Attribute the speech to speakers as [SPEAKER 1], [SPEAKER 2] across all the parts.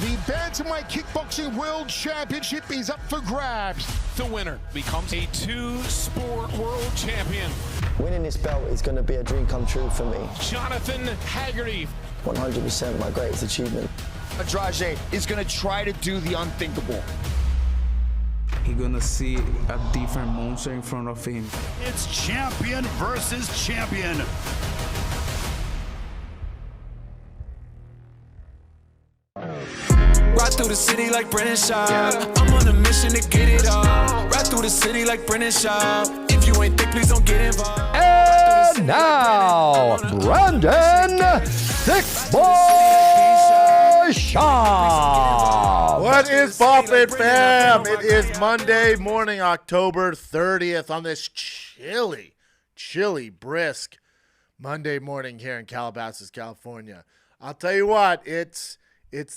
[SPEAKER 1] The Bantamweight Kickboxing World Championship is up for grabs.
[SPEAKER 2] The winner becomes a two-sport world champion.
[SPEAKER 3] Winning this belt is going to be a dream come true for me.
[SPEAKER 2] Jonathan Haggerty.
[SPEAKER 3] 100% my greatest achievement.
[SPEAKER 1] Andrade is going to try to do the unthinkable.
[SPEAKER 4] He's going to see a different monster in front of him.
[SPEAKER 5] It's champion versus champion.
[SPEAKER 6] Ride through the city like Brennan Schaub. I'm on a mission to get it all. Ride through the city like Brennan Schaub. If you ain't thick, please don't get involved.
[SPEAKER 7] And now, Brandon Thick Boy Schaub.
[SPEAKER 8] What is poppin', fam? It is Monday morning, October 30th on this chilly, brisk Monday morning here in Calabasas, California. I'll tell you what, it's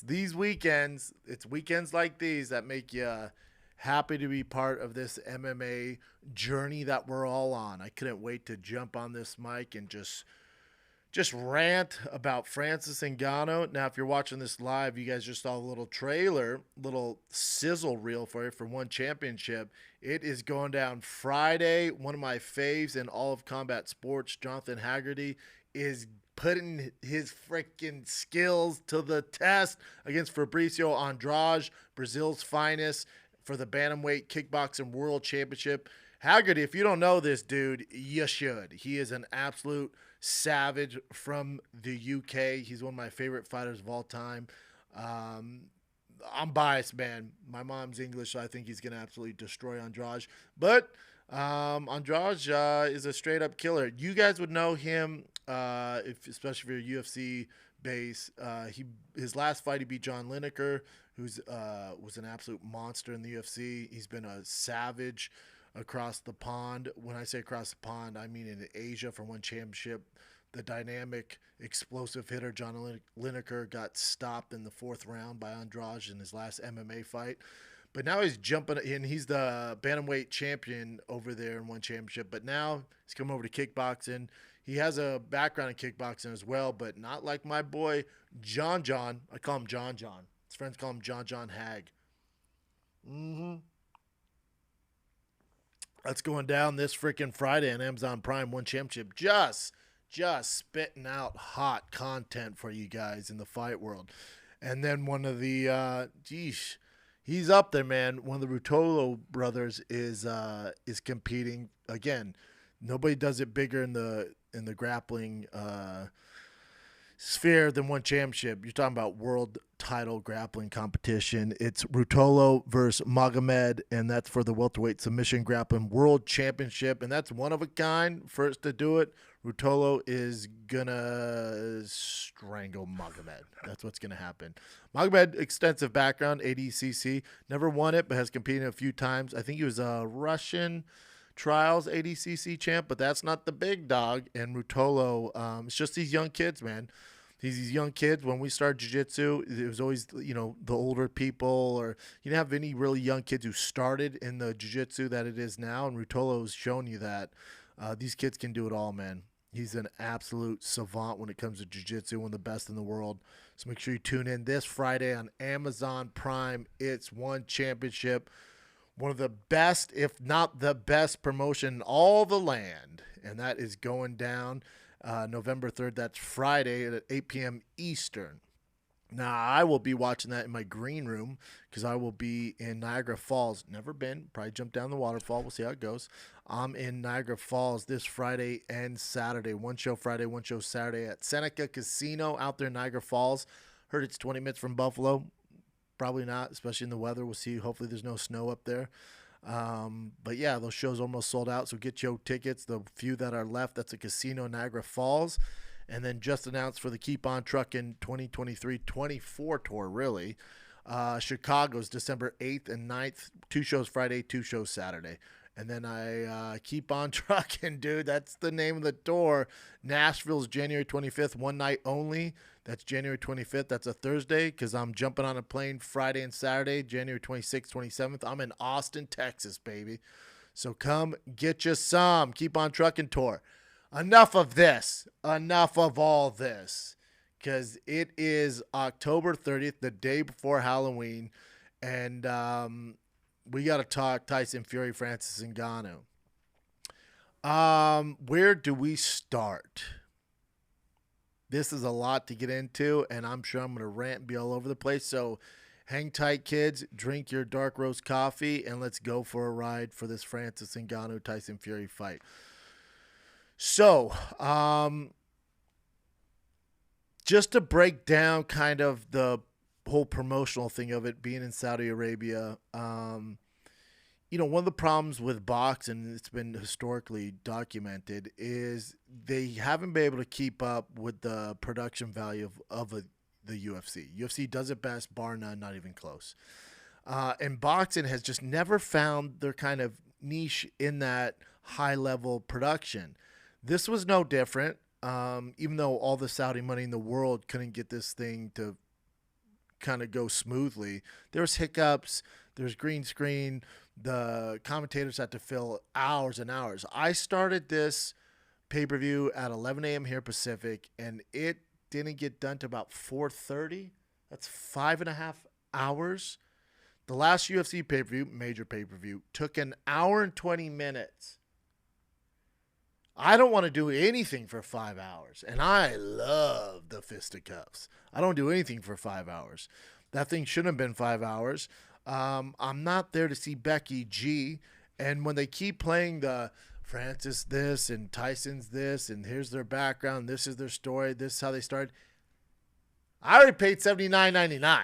[SPEAKER 8] these weekends, it's weekends like these that make you happy to be part of this MMA journey that we're all on. I couldn't wait to jump on this mic and just rant about Francis Ngannou. Now, if you're watching this live, you guys just saw a little trailer, little sizzle reel for you for One Championship. It is going down Friday. One of my faves in all of combat sports, Jonathan Haggerty, is putting his freaking skills to the test against Fabricio Andrade, Brazil's finest, for the Bantamweight Kickboxing World Championship. Haggerty, if you don't know this dude, you should. He is an absolute savage from the UK. He's one of my favorite fighters of all time. I'm biased, man. My mom's English, so I think he's going to absolutely destroy Andrade. But Andrade is a straight-up killer. You guys would know him, especially if you're UFC base. His last fight, he beat John Lineker, who's was an absolute monster in the UFC. He's been a savage across the pond. When I say across the pond, I mean in Asia for One Championship. The dynamic, explosive hitter John Lineker got stopped in the fourth round by Andrade in his last MMA fight. But now he's jumping in. He's the bantamweight champion over there in One Championship. But now he's come over to kickboxing. He has a background in kickboxing as well, but not like my boy Jon. I call him Jon. His friends call him Jon Hag. That's going down this freaking Friday on Amazon Prime. One Championship. Just spitting out hot content for you guys in the fight world. And then one of the, he's up there, man. One of the Ruotolo brothers is competing. Again, nobody does it bigger in the grappling sphere than One Championship. You're talking about world title grappling competition. It's Ruotolo versus Magomed, and that's for the welterweight submission grappling world championship, and that's one of a kind. First to do it, Ruotolo is gonna strangle Magomed. That's what's gonna happen. Magomed, extensive background, ADCC, never won it, but has competed a few times. I think he was a Russian Trials ADCC champ, but that's not the big dog. And Ruotolo, it's just these young kids, man. These young kids, when we started jiu-jitsu, it was always, the older people, or you didn't have any really young kids who started in the jiu-jitsu that it is now. And Ruotolo has shown you that these kids can do it all, man. He's an absolute savant when it comes to jiu-jitsu, one of the best in the world. So make sure you tune in this Friday on Amazon Prime. It's One Championship. One of the best, if not the best promotion in all the land. And that is going down November 3rd. That's Friday at 8 p.m. Eastern. Now, I will be watching that in my green room because I will be in Niagara Falls. Never been. Probably jump down the waterfall. We'll see how it goes. I'm in Niagara Falls this Friday and Saturday. One show Friday, one show Saturday at Seneca Casino out there in Niagara Falls. Heard it's 20 minutes from Buffalo. Probably not, especially in the weather. We'll see. Hopefully there's no snow up there. But yeah, those shows almost sold out. So get your tickets. The few that are left, that's a Casino Niagara Falls. And then just announced for the Keep On Truckin' 2023-24 tour, really. Chicago's December 8th and 9th. 2 shows Friday, 2 shows Saturday. And then I Keep On Truckin', dude. That's the name of the tour. Nashville's January 25th, one night only. That's January 25th. That's a Thursday because I'm jumping on a plane Friday and Saturday, January 26th, 27th. I'm in Austin, Texas, baby. So come get you some. Keep On Truckin' tour. Enough of this. Enough of all this. because it is October 30th, the day before Halloween, and we got to talk Tyson Fury, Francis Ngannou. Where do we start? This is a lot to get into, and I'm sure I'm going to rant and be all over the place. So hang tight, kids. Drink your dark roast coffee, and let's go for a ride for this Francis Ngannou Tyson Fury fight. So, just to break down kind of the whole promotional thing of it being in Saudi Arabia, one of the problems with boxing, it's been historically documented, is they haven't been able to keep up with the production value of the UFC. UFC does it best, bar none, not even close. And boxing has just never found their kind of niche in that high-level production. This was no different, even though all the Saudi money in the world couldn't get this thing to kind of go smoothly. There's hiccups, there's green screen, the commentators had to fill hours and hours. I started this pay-per-view at 11 a.m. here Pacific, and it didn't get done to about 4:30. That's 5.5 hours. The last UFC pay-per-view, major pay-per-view, took an hour and 20 minutes. I don't want to do anything for 5 hours, and I love the fisticuffs. I don't do anything for 5 hours. That thing shouldn't have been 5 hours. I'm not there to see Becky G. And when they keep playing the Francis this and Tyson's this, and here's their background, this is their story, this is how they started. I already paid $79.99.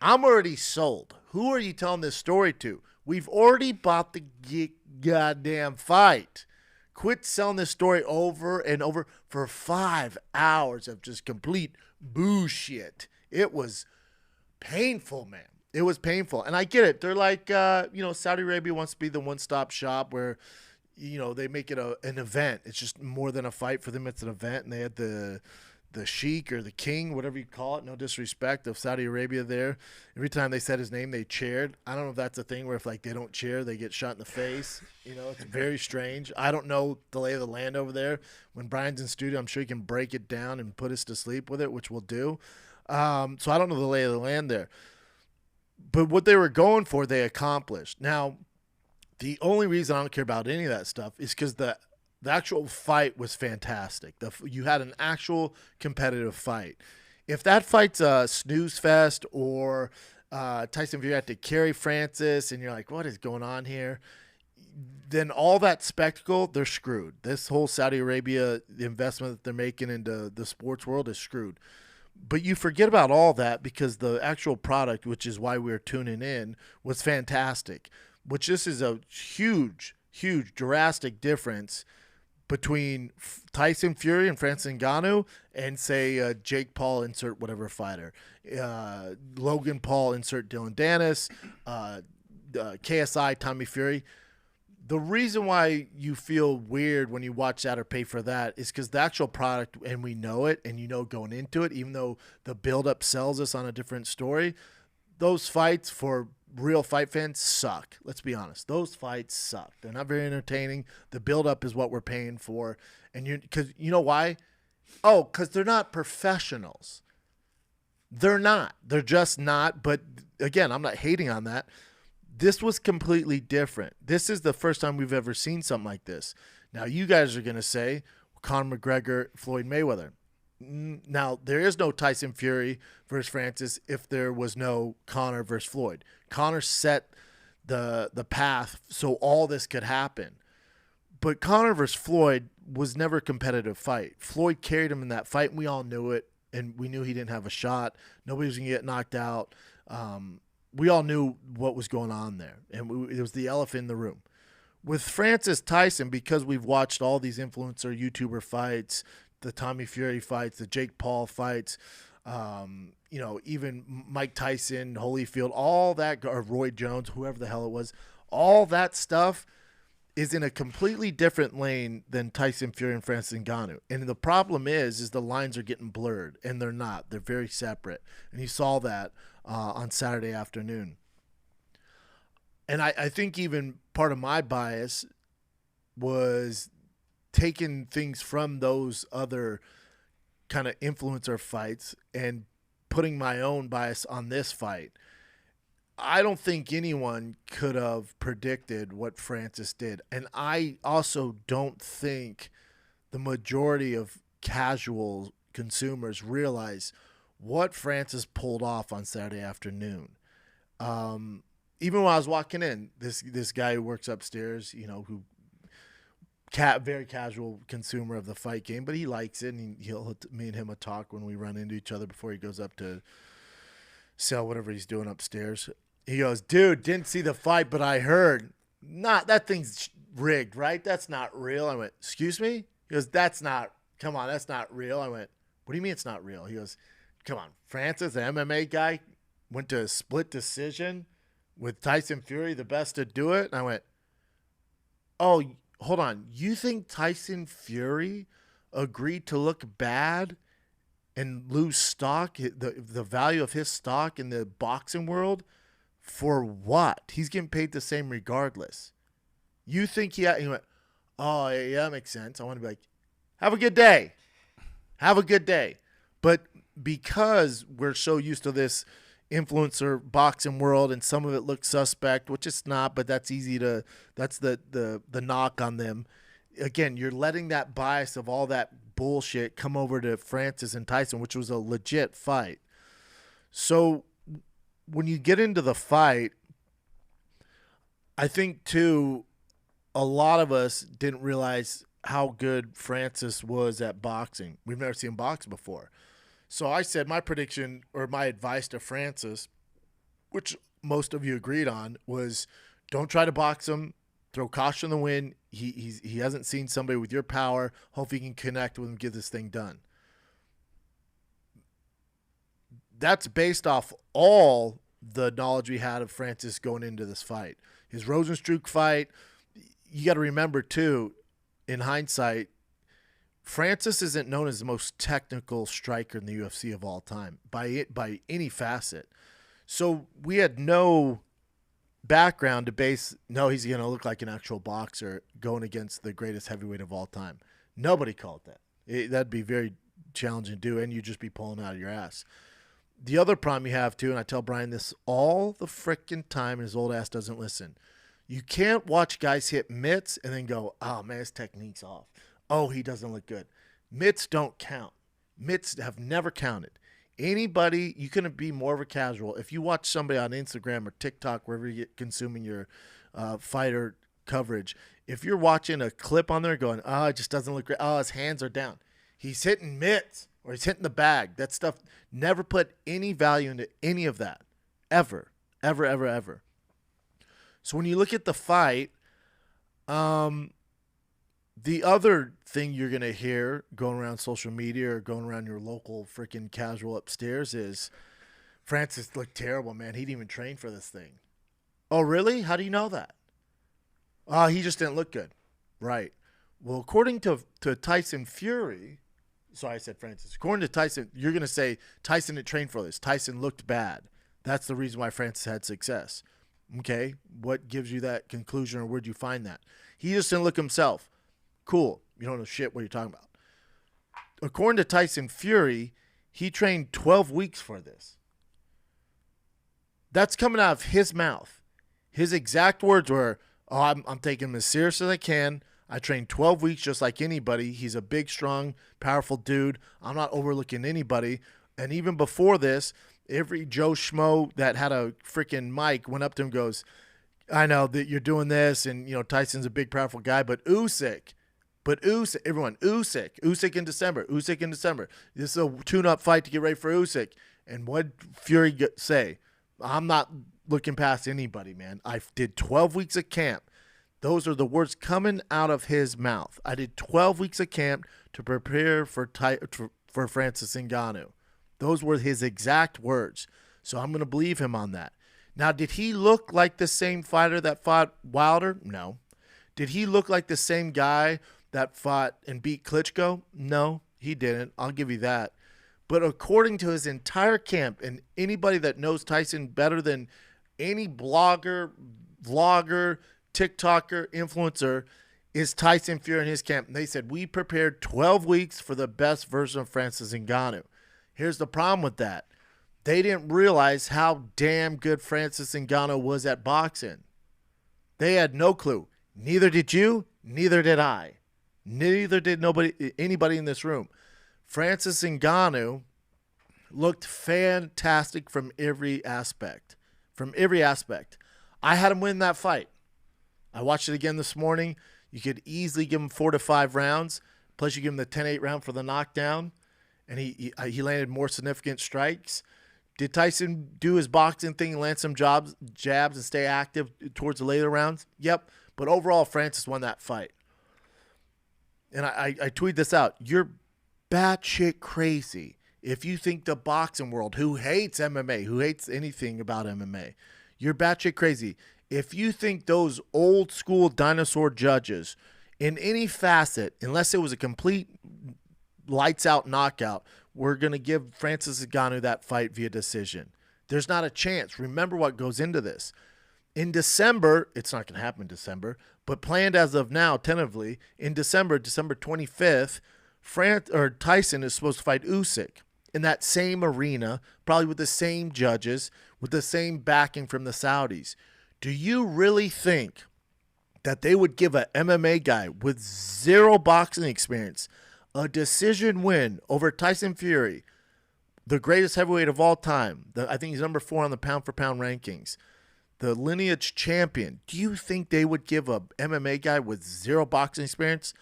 [SPEAKER 8] I'm already sold. Who are you telling this story to? We've already bought the goddamn fight. Quit selling this story over and over for 5 hours of just complete bullshit. It was painful, man. It was painful. And I get it. They're like, Saudi Arabia wants to be the one-stop shop where, they make it an event. It's just more than a fight for them. It's an event. And they had the sheik or the king, whatever you call it, no disrespect, of Saudi Arabia there. Every time they said his name, they cheered. I don't know if that's a thing where if, they don't cheer, they get shot in the face. It's very strange. I don't know the lay of the land over there. When Brian's in studio, I'm sure he can break it down and put us to sleep with it, which we'll do. So I don't know the lay of the land there. But what they were going for, they accomplished. Now, the only reason I don't care about any of that stuff is because the actual fight was fantastic. You had an actual competitive fight. If that fight's a snooze fest or Tyson Fury had to carry Francis and you're like, what is going on here? Then all that spectacle, they're screwed. This whole Saudi Arabia, the investment that they're making into the sports world is screwed. But you forget about all that because the actual product, which is why we're tuning in, was fantastic. Which this is a huge, drastic difference between Tyson Fury and Francis Ngannou and, say, Jake Paul, insert whatever fighter. Logan Paul, insert Dylan Dennis. KSI, Tommy Fury. The reason why you feel weird when you watch that or pay for that is because the actual product, and we know it, and going into it, even though the build-up sells us on a different story, those fights for real fight fans suck. Let's be honest. Those fights suck. They're not very entertaining. The build-up is what we're paying for. And because you know why? Oh, because they're not professionals. They're not. They're just not. But again, I'm not hating on that. This was completely different. This is the first time we've ever seen something like this. Now, you guys are going to say, Conor McGregor, Floyd Mayweather. Now, there is no Tyson Fury versus Francis if there was no Conor versus Floyd. Conor set the path so all this could happen. But Conor versus Floyd was never a competitive fight. Floyd carried him in that fight, and we all knew it, and we knew he didn't have a shot. Nobody was going to get knocked out. We all knew what was going on there, and it was the elephant in the room. With Francis Tyson, because we've watched all these influencer YouTuber fights, the Tommy Fury fights, the Jake Paul fights, even Mike Tyson, Holyfield, all that, or Roy Jones, whoever the hell it was, all that stuff is in a completely different lane than Tyson Fury and Francis Ngannou. And the problem is the lines are getting blurred, and they're not. They're very separate. And you saw that on Saturday afternoon. And I think even part of my bias was taking things from those other kind of influencer fights and putting my own bias on this fight, I don't think anyone could have predicted what Francis did. And I also don't think the majority of casual consumers realize what Francis pulled off on Saturday afternoon. Even when I was walking in, this guy who works upstairs, who very casual consumer of the fight game, but he likes it, and me and him will talk when we run into each other before he goes up to sell whatever he's doing upstairs. He goes, dude, didn't see the fight, but I heard, that thing's rigged, right? That's not real. I went, excuse me? He goes, that's not real. I went, what do you mean it's not real? He goes, come on, Francis, the MMA guy, went to a split decision with Tyson Fury, the best to do it. And I went, oh, hold on. You think Tyson Fury agreed to look bad and lose stock, the value of his stock in the boxing world? For what? He's getting paid the same regardless. You think he went, oh, yeah, that makes sense. I want to be like, have a good day. Have a good day. But because we're so used to this influencer boxing world and some of it looks suspect, which it's not, but that's the knock on them. Again, you're letting that bias of all that bullshit come over to Francis and Tyson, which was a legit fight. So when you get into the fight, I think too, a lot of us didn't realize how good Francis was at boxing. We've never seen him box before. So I said my prediction or my advice to Francis, which most of you agreed on, was don't try to box him. Throw caution in the wind. He hasn't seen somebody with your power. Hope he can connect with him, get this thing done. That's based off all the knowledge we had of Francis going into this fight. His Rosenstruck fight, you got to remember too, in hindsight, Francis isn't known as the most technical striker in the UFC of all time by any facet. So we had no background to base, no, he's going to look like an actual boxer going against the greatest heavyweight of all time. Nobody called that. That'd be very challenging to do, and you'd just be pulling out of your ass. The other problem you have, too, and I tell Brian this all the frickin' time, and his old ass doesn't listen. You can't watch guys hit mitts and then go, oh, man, his technique's off. Oh, he doesn't look good. Mitts don't count. Mitts have never counted. Anybody, you can be more of a casual. If you watch somebody on Instagram or TikTok, wherever you get consuming your fighter coverage, if you're watching a clip on there going, oh, it just doesn't look great. Oh, his hands are down. He's hitting mitts. Or he's hitting the bag. That stuff never put any value into any of that. Ever. Ever, ever, ever. So when you look at the fight, the other thing you're going to hear going around social media or going around your local freaking casual upstairs is Francis looked terrible, man. He didn't even train for this thing. Oh, really? How do you know that? He just didn't look good. Right. Well, according to Tyson Fury... Sorry, I said Francis. According to Tyson, you're going to say Tyson didn't train for this. Tyson looked bad. That's the reason why Francis had success. Okay, what gives you that conclusion, or where'd you find that? He just didn't look himself. Cool. You don't know shit what you're talking about. According to Tyson Fury, he trained 12 weeks for this. That's coming out of his mouth. His exact words were, oh, I'm taking him as serious as I can. I trained 12 weeks just like anybody. He's a big, strong, powerful dude. I'm not overlooking anybody. And even before this, every Joe Schmo that had a freaking mic went up to him and goes, I know that you're doing this, and, Tyson's a big, powerful guy, but Usyk, everyone, Usyk in December. This is a tune-up fight to get ready for Usyk. And what Fury say? I'm not looking past anybody, man. I did 12 weeks of camp. Those are the words coming out of his mouth. I did 12 weeks of camp to prepare for Francis Ngannou. Those were his exact words. So I'm going to believe him on that. Now, did he look like the same fighter that fought Wilder? No. Did he look like the same guy that fought and beat Klitschko? No, he didn't. I'll give you that. But according to his entire camp, and anybody that knows Tyson better than any blogger, vlogger, TikToker, influencer, is Tyson Fury in his camp. And they said, we prepared 12 weeks for the best version of Francis Ngannou. Here's the problem with that. They didn't realize how damn good Francis Ngannou was at boxing. They had no clue. Neither did you. Neither did I. Neither did anybody in this room. Francis Ngannou looked fantastic from every aspect. From every aspect. I had him win that fight. I watched it again this morning. You could easily give him 4 to 5 rounds. Plus you give him the 10-8 round for the knockdown. And he landed more significant strikes. Did Tyson do his boxing thing, land some jabs, and stay active towards the later rounds? Yep. But overall, Francis won that fight. And I tweeted this out. You're batshit crazy if you think the boxing world, who hates MMA, who hates anything about MMA, you're batshit crazy if you think those old school dinosaur judges in any facet, unless it was a complete lights out knockout, we're going to give Francis Ngannou that fight via decision. There's not a chance. Remember what goes into this. In December, it's not going to happen in December, but planned as of now, tentatively, in December 25th, Tyson is supposed to fight Usyk in that same arena, probably with the same judges, with the same backing from the Saudis. Do you really think that they would give an MMA guy with zero boxing experience a decision win over Tyson Fury, the greatest heavyweight of all time? I think he's number 4 on the pound-for-pound rankings. The lineage champion. Do you think they would give a MMA guy with zero boxing experience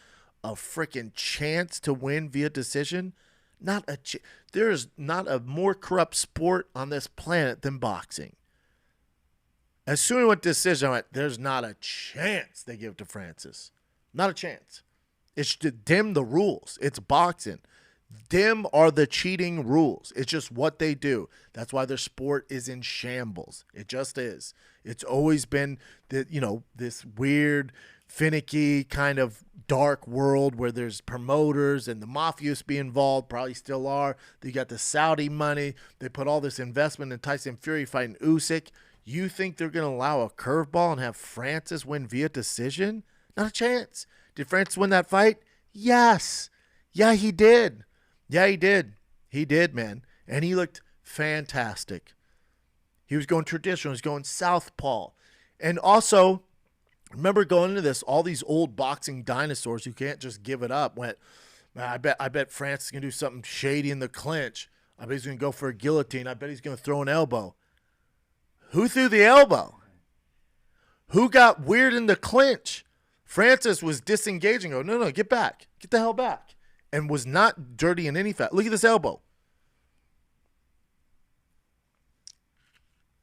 [SPEAKER 8] a freaking chance to win via decision? There is not a more corrupt sport on this planet than boxing. As soon as I went decision, I went, there's not a chance they give it to Francis. Not a chance. It's to dim the rules. It's boxing. Dim are the cheating rules. It's just what they do. That's why their sport is in shambles. It just is. It's always been this weird, finicky kind of dark world where there's promoters and the mafia used to be involved, probably still are. They got the Saudi money. They put all this investment in Tyson Fury fighting Usyk. You think they're going to allow a curveball and have Francis win via decision? Not a chance. Did Francis win that fight? Yes. Yeah, he did. Yeah, he did. He did, man. And he looked fantastic. He was going traditional. He was going southpaw. And also, remember going into this, all these old boxing dinosaurs who can't just give it up went, I bet Francis is going to do something shady in the clinch. I bet he's going to go for a guillotine. I bet he's going to throw an elbow. Who threw the elbow? Who got weird in the clinch? Francis was disengaging. Oh, no, get back. Get the hell back. And was not dirty in any fat. Look at this elbow.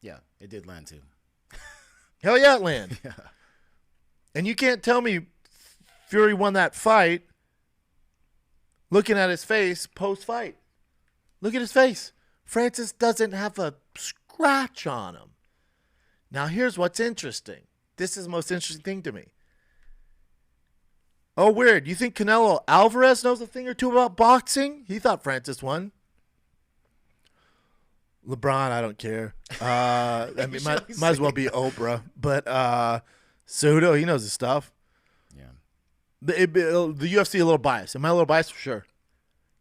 [SPEAKER 9] Yeah, it did land too.
[SPEAKER 8] Hell yeah, it landed.
[SPEAKER 9] Yeah.
[SPEAKER 8] And you can't tell me Fury won that fight looking at his face post-fight. Look at his face. Francis doesn't have a scratch on him. Now, here's what's interesting. This is the most interesting thing to me. Oh, weird. You think Canelo Alvarez knows a thing or two about boxing? He thought Francis won. LeBron, I don't care. I mean, might as well be Oprah. But Cejudo, he knows his stuff.
[SPEAKER 9] Yeah.
[SPEAKER 8] The UFC a little biased. Am I a little biased? For sure.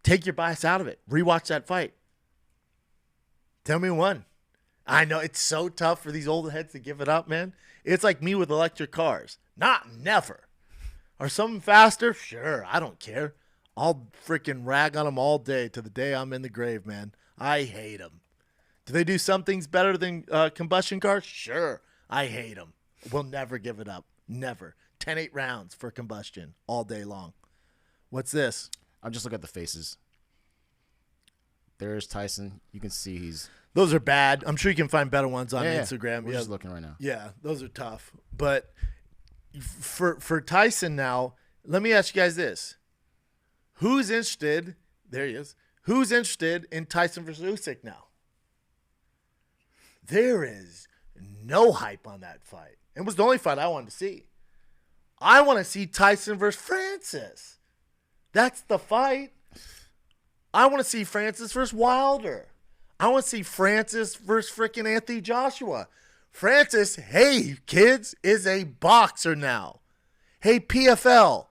[SPEAKER 8] Take your bias out of it. Rewatch that fight. Tell me who won. I know it's so tough for these old heads to give it up, man. It's like me with electric cars. Never. Are some faster? Sure. I don't care. I'll freaking rag on them all day to the day I'm in the grave, man. I hate them. Do they do some things better than combustion cars? Sure. I hate them. We'll never give it up. Never. 10-8 rounds for combustion all day long. What's this?
[SPEAKER 9] I'm just looking at the faces. There's Tyson. You can see he's...
[SPEAKER 8] Those are bad. I'm sure you can find better ones on Instagram.
[SPEAKER 9] We're just looking right now.
[SPEAKER 8] Yeah, those are tough. But for Tyson now, let me ask you guys this. Who's interested? There he is. Who's interested in Tyson versus Usyk now? There is no hype on that fight. It was the only fight I wanted to see. I want to see Tyson versus Francis. That's the fight. I want to see Francis versus Wilder. I want to see Francis versus freaking Anthony Joshua. Francis, hey, kids, is a boxer now. Hey, PFL,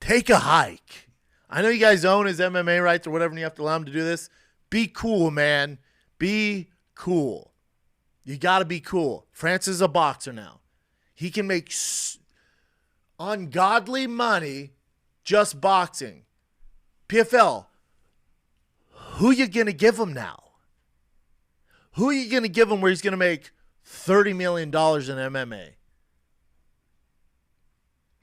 [SPEAKER 8] take a hike. I know you guys own his MMA rights or whatever, and you have to allow him to do this. Be cool, man. Be cool. You got to be cool. Francis is a boxer now. He can make ungodly money just boxing. PFL, who you going to give him now? Who are you going to give him where he's going to make $30 million in MMA?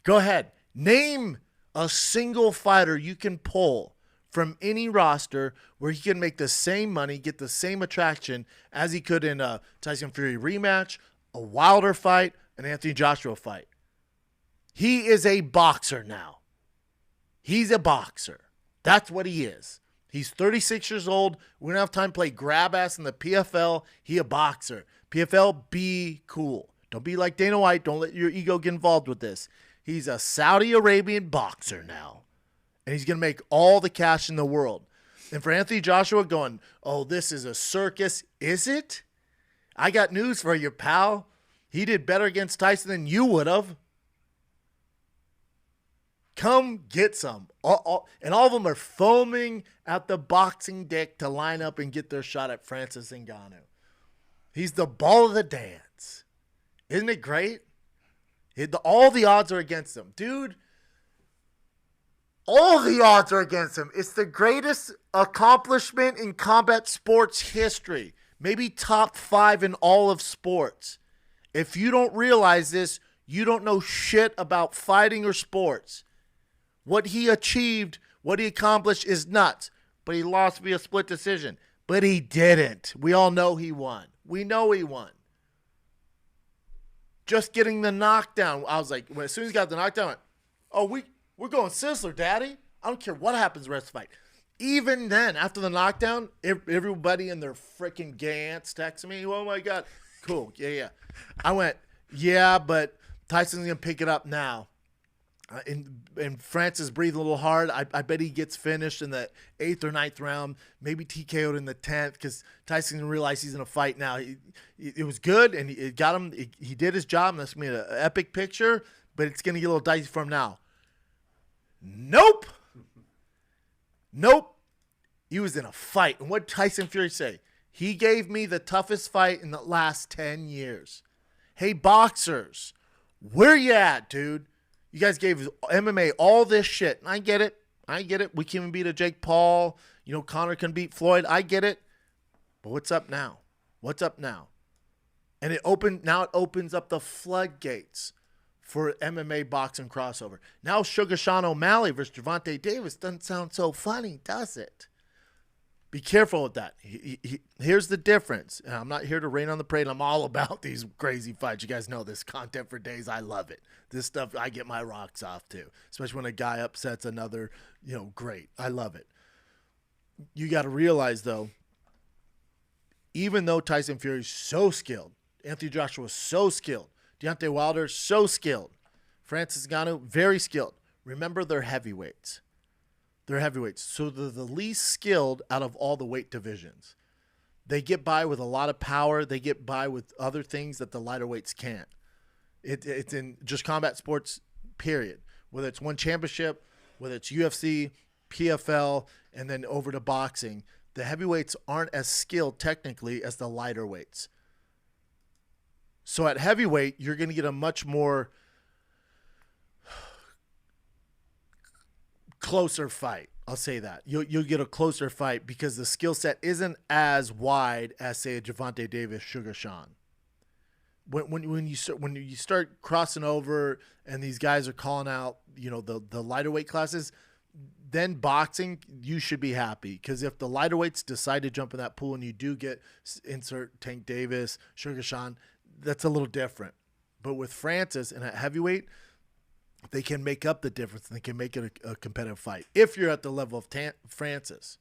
[SPEAKER 8] Go ahead. Name a single fighter you can pull from any roster where he can make the same money, get the same attraction as he could in a Tyson Fury rematch, a Wilder fight, an Anthony Joshua fight. He is a boxer now. He's a boxer. That's what he is. He's 36 years old. We don't have time to play grab ass in the PFL. He a boxer. PFL, be cool. Don't be like Dana White. Don't let your ego get involved with this. He's a Saudi Arabian boxer now. And he's going to make all the cash in the world. And for Anthony Joshua going, oh, this is a circus. Is it? I got news for you, pal. He did better against Tyson than you would have. Come get some. And all of them are foaming at the boxing dick to line up and get their shot at Francis Ngannou. He's the ball of the dance. Isn't it great? All the odds are against him. Dude, all the odds are against him. It's the greatest accomplishment in combat sports history. Maybe top 5 in all of sports. If you don't realize this, you don't know shit about fighting or sports. What he achieved, what he accomplished is nuts. But he lost via split decision. But he didn't. We all know he won. We know he won. Just getting the knockdown. I was like, as soon as he got the knockdown, I went, oh, we're going Sizzler, Daddy. I don't care what happens the rest of the fight. Even then, after the knockdown, everybody and their freaking gay aunts texted me, oh, my God. Cool. Yeah. I went, yeah, but Tyson's going to pick it up now. And Francis breathed a little hard. I bet he gets finished in the 8th or 9th round, maybe TKO'd in the 10th because Tyson didn't realize he's in a fight now. It was good, and it got him. He did his job, and that's made an epic picture, but it's going to get a little dicey for him now. Nope. He was in a fight. And what did Tyson Fury say? He gave me the toughest fight in the last 10 years. Hey, boxers, where you at, dude? You guys gave MMA all this shit. And I get it. We can even beat a Jake Paul. Conor can beat Floyd. I get it. But what's up now? And it opens up the floodgates for MMA boxing crossover. Now Sugar Sean O'Malley versus Gervonta Davis doesn't sound so funny, does it? Be careful with that. Here's the difference. And I'm not here to rain on the parade. I'm all about these crazy fights. You guys know this content for days. I love it. This stuff I get my rocks off to, especially when a guy upsets another, great. I love it. You got to realize, though, even though Tyson Fury is so skilled, Anthony Joshua is so skilled, Deontay Wilder so skilled, Francis Ngannou very skilled. Remember, they're heavyweights. So they're the least skilled out of all the weight divisions. They get by with a lot of power. They get by with other things that the lighter weights can't. It's in just combat sports, period. Whether it's one championship, whether it's UFC, PFL, and then over to boxing, the heavyweights aren't as skilled technically as the lighter weights. So at heavyweight, you're going to get a much more closer fight. I'll say that. You'll get a closer fight because the skill set isn't as wide as, say, a Gervonta Davis, Sugar Sean. When you start crossing over and these guys are calling out, the lighter weight classes, then boxing, you should be happy because if the lighter weights decide to jump in that pool and you do get insert Tank Davis, Sugar Sean, that's a little different. But with Francis and at heavyweight, they can make up the difference and they can make it a competitive fight if you're at the level of Francis.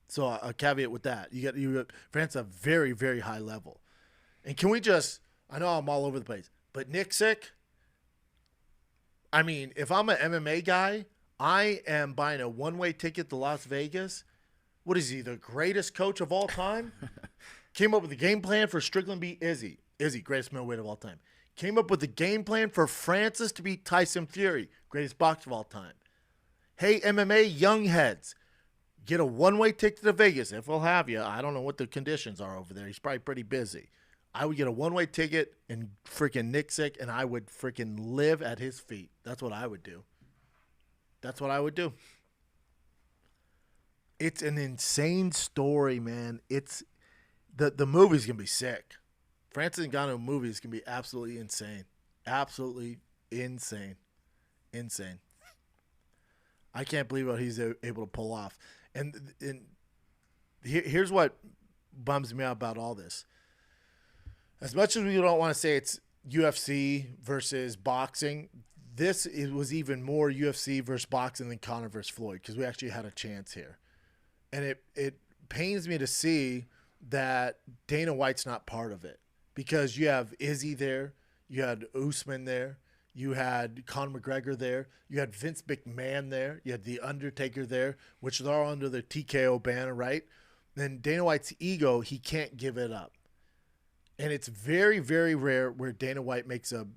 [SPEAKER 8] So a caveat with that, you got Francis at a very, very high level. And can we I know I'm all over the place, but Thiccc, I mean, if I'm an MMA guy, I am buying a one-way ticket to Las Vegas. What is he, the greatest coach of all time? Came up with a game plan for Strickland beat Izzy. Izzy, greatest middleweight of all time. came up with a game plan for Francis to beat Tyson Fury, greatest boxer of all time. Hey, MMA young heads, get a one-way ticket to Vegas if we'll have you. I don't know what the conditions are over there. He's probably pretty busy. I would get a one-way ticket and freaking Thiccc, and I would freaking live at his feet. That's what I would do. That's what I would do. It's an insane story, man. It's the movie's gonna be sick. Francis Ngannou movie is gonna be absolutely insane. Absolutely insane. Insane. I can't believe what he's able to pull off. And here's what bums me out about all this. As much as we don't want to say it's UFC versus boxing, it was even more UFC versus boxing than Conor versus Floyd, because we actually had a chance here. And it pains me to see that Dana White's not part of it, because you have Izzy there, you had Usman there, you had Conor McGregor there, you had Vince McMahon there, you had The Undertaker there, which they're all under the TKO banner, right? Then Dana White's ego, he can't give it up. And it's very, very rare where Dana White makes a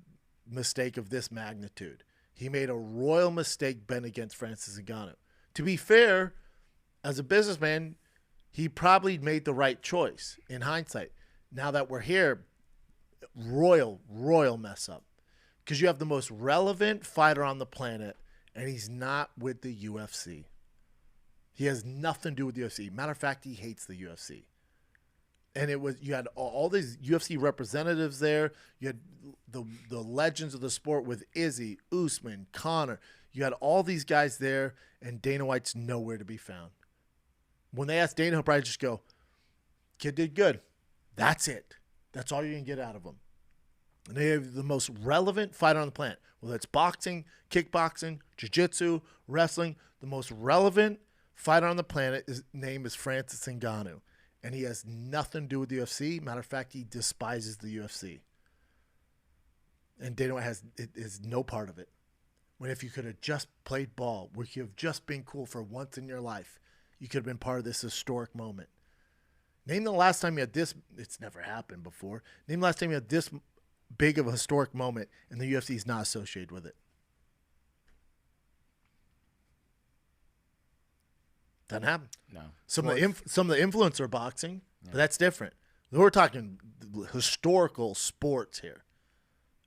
[SPEAKER 8] mistake of this magnitude. He made a royal mistake betting against Francis Ngannou. To be fair, as a businessman, he probably made the right choice in hindsight. Now that we're here, royal mess up. Because you have the most relevant fighter on the planet, and he's not with the UFC. He has nothing to do with the UFC. Matter of fact, he hates the UFC. And you had all these UFC representatives there. You had the legends of the sport with Izzy, Usman, Conor. You had all these guys there, and Dana White's nowhere to be found. When they ask Dana, he'll probably just go, kid did good. That's it. That's all you can get out of him. And they have the most relevant fighter on the planet. Whether it's boxing, kickboxing, jiu-jitsu, wrestling, the most relevant fighter on the planet, his name is Francis Ngannou. And he has nothing to do with the UFC. Matter of fact, he despises the UFC. And Dana White is no part of it. When if you could have just played ball, where you have just been cool for once in your life, you could have been part of this historic moment. Name the last time you had this. It's never happened before. Name the last time you had this big of a historic moment, and the UFC is not associated with it. Doesn't happen.
[SPEAKER 9] No.
[SPEAKER 8] Some of the influencer boxing, but that's different. We're talking historical sports here.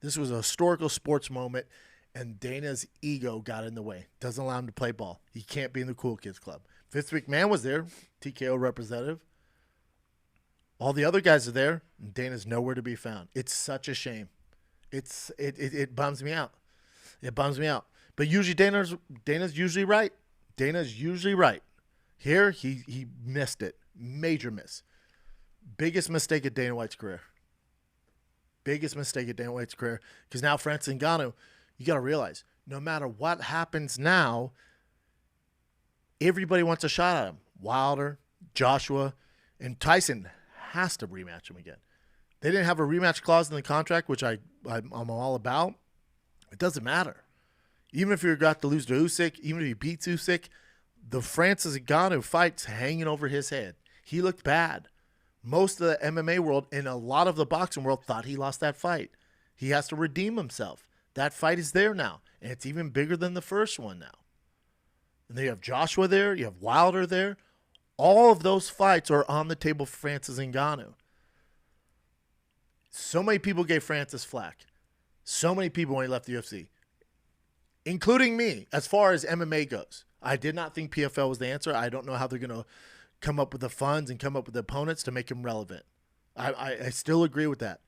[SPEAKER 8] This was a historical sports moment, and Dana's ego got in the way. Doesn't allow him to play ball. He can't be in the cool kids club. Vince McMahon was there, TKO representative. All the other guys are there, and Dana's nowhere to be found. It's such a shame. It bums me out. It bums me out. But usually Dana's usually right. Dana's usually right. Here, he missed it. Major miss. Biggest mistake of Dana White's career. Biggest mistake of Dana White's career. Because now Francis Ngannou, you got to realize, no matter what happens now, everybody wants a shot at him. Wilder, Joshua, and Tyson has to rematch him again. They didn't have a rematch clause in the contract, which I'm all about. It doesn't matter. Even if you got to lose to Usyk, even if he beats Usyk, the Francis Ngannou fight's hanging over his head. He looked bad. Most of the MMA world and a lot of the boxing world thought he lost that fight. He has to redeem himself. That fight is there now, and it's even bigger than the first one now. And then you have Joshua there. You have Wilder there. All of those fights are on the table for Francis Ngannou. So many people gave Francis flack. So many people when he left the UFC, including me, as far as MMA goes. I did not think PFL was the answer. I don't know how they're going to come up with the funds and come up with the opponents to make him relevant. I still agree with that.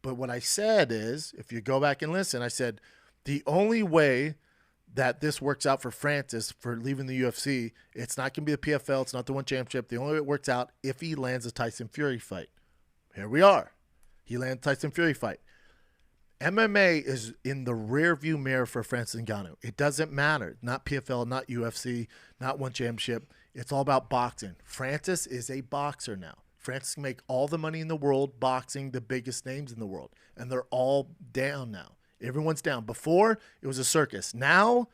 [SPEAKER 8] But what I said is, if you go back and listen, I said the only way that this works out for Francis for leaving the UFC, it's not going to be the PFL. It's not the one championship. The only way it works out if he lands a Tyson Fury fight. Here we are. He lands Tyson Fury fight. MMA is in the rearview mirror for Francis Ngannou. It doesn't matter. Not PFL, not UFC, not one championship. It's all about boxing. Francis is a boxer now. Francis can make all the money in the world boxing the biggest names in the world. And they're all down now. Everyone's down. Before, it was a circus. Now,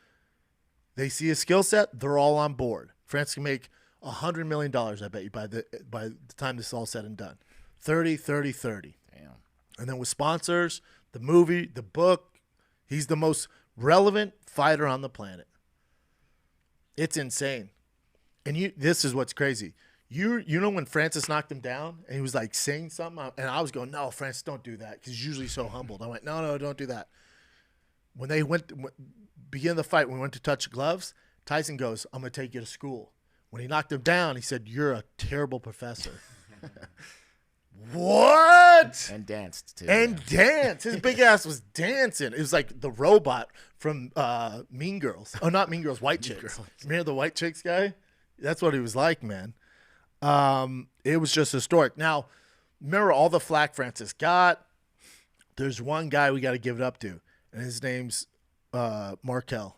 [SPEAKER 8] they see his skill set. They're all on board. Francis can make $100 million, I bet you, by the time this is all said and done. 30, 30, 30.
[SPEAKER 9] Damn.
[SPEAKER 8] And then with sponsors, the movie, the book, he's the most relevant fighter on the planet. It's insane. And this is what's crazy. You know when Francis knocked him down and he was like saying something, and I was going, no, Francis, don't do that, because he's usually so humbled. I went, no, don't do that. When they beginning the fight, when we went to touch gloves, Tyson goes, I'm going to take you to school. When he knocked him down, he said, you're a terrible professor. What?
[SPEAKER 9] And danced, too.
[SPEAKER 8] And danced. His big ass was dancing. It was like the robot from Mean Girls. Oh, not Mean Girls, White Chicks. Remember the White Chicks guy? That's what he was like, man. It was just historic. Now, remember all the flack Francis got? There's one guy we got to give it up to, and his name's Markel.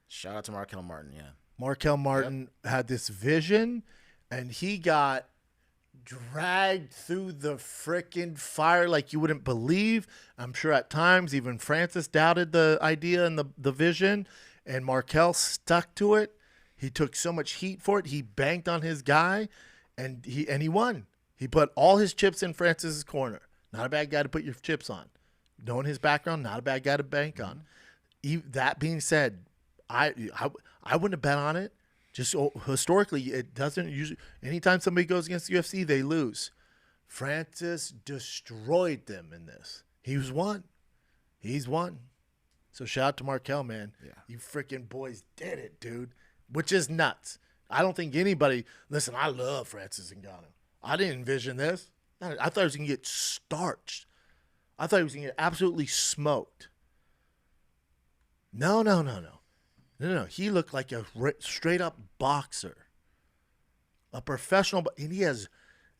[SPEAKER 9] Shout out to Markel Martin, yeah.
[SPEAKER 8] Markel Martin had this vision, and he got dragged through the frickin' fire like you wouldn't believe. I'm sure at times even Francis doubted the idea and the vision, and Markel stuck to it. He took so much heat for it. He banked on his guy, and he won. He put all his chips in Francis's corner. Not a bad guy to put your chips on. Knowing his background, not a bad guy to bank on. That being said, I wouldn't have bet on it. Just historically, it doesn't usually. Anytime somebody goes against the UFC, they lose. Francis destroyed them in this. He's won. So shout out to Markel, man. Yeah. You freaking boys did it, dude. Which is nuts. I don't think anybody. Listen, I love Francis Ngannou. I didn't envision this. I thought he was gonna get starched. I thought he was gonna get absolutely smoked. No. He looked like a straight-up boxer, a professional, and he has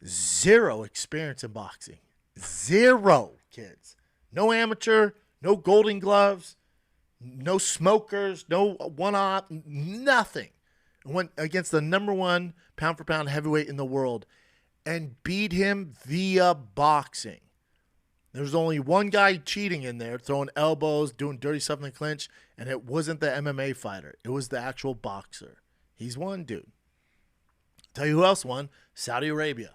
[SPEAKER 8] zero experience in boxing. Zero, kids. No amateur, no golden gloves, no smokers, no one-op, nothing. Went against the number one pound-for-pound heavyweight in the world and beat him via boxing. There's only one guy cheating in there, throwing elbows, doing dirty stuff in the clinch, and it wasn't the MMA fighter. It was the actual boxer. He's won, dude. Tell you who else won? Saudi Arabia.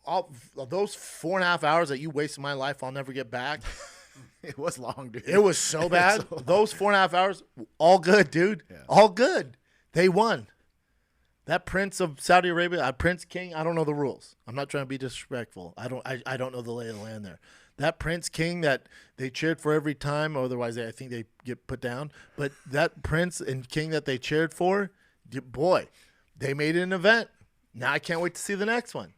[SPEAKER 8] All those 4.5 hours that you wasted my life, I'll never get back.
[SPEAKER 9] It was long, dude.
[SPEAKER 8] It was so bad. Those 4.5 hours, all good, dude. Yeah. All good. They won. That Prince of Saudi Arabia, Prince King, I don't know the rules. I'm not trying to be disrespectful. I don't know the lay of the land there. That Prince King that they cheered for every time, otherwise I think they get put down. But that Prince and King that they cheered for, boy, they made it an event. Now I can't wait to see the next one.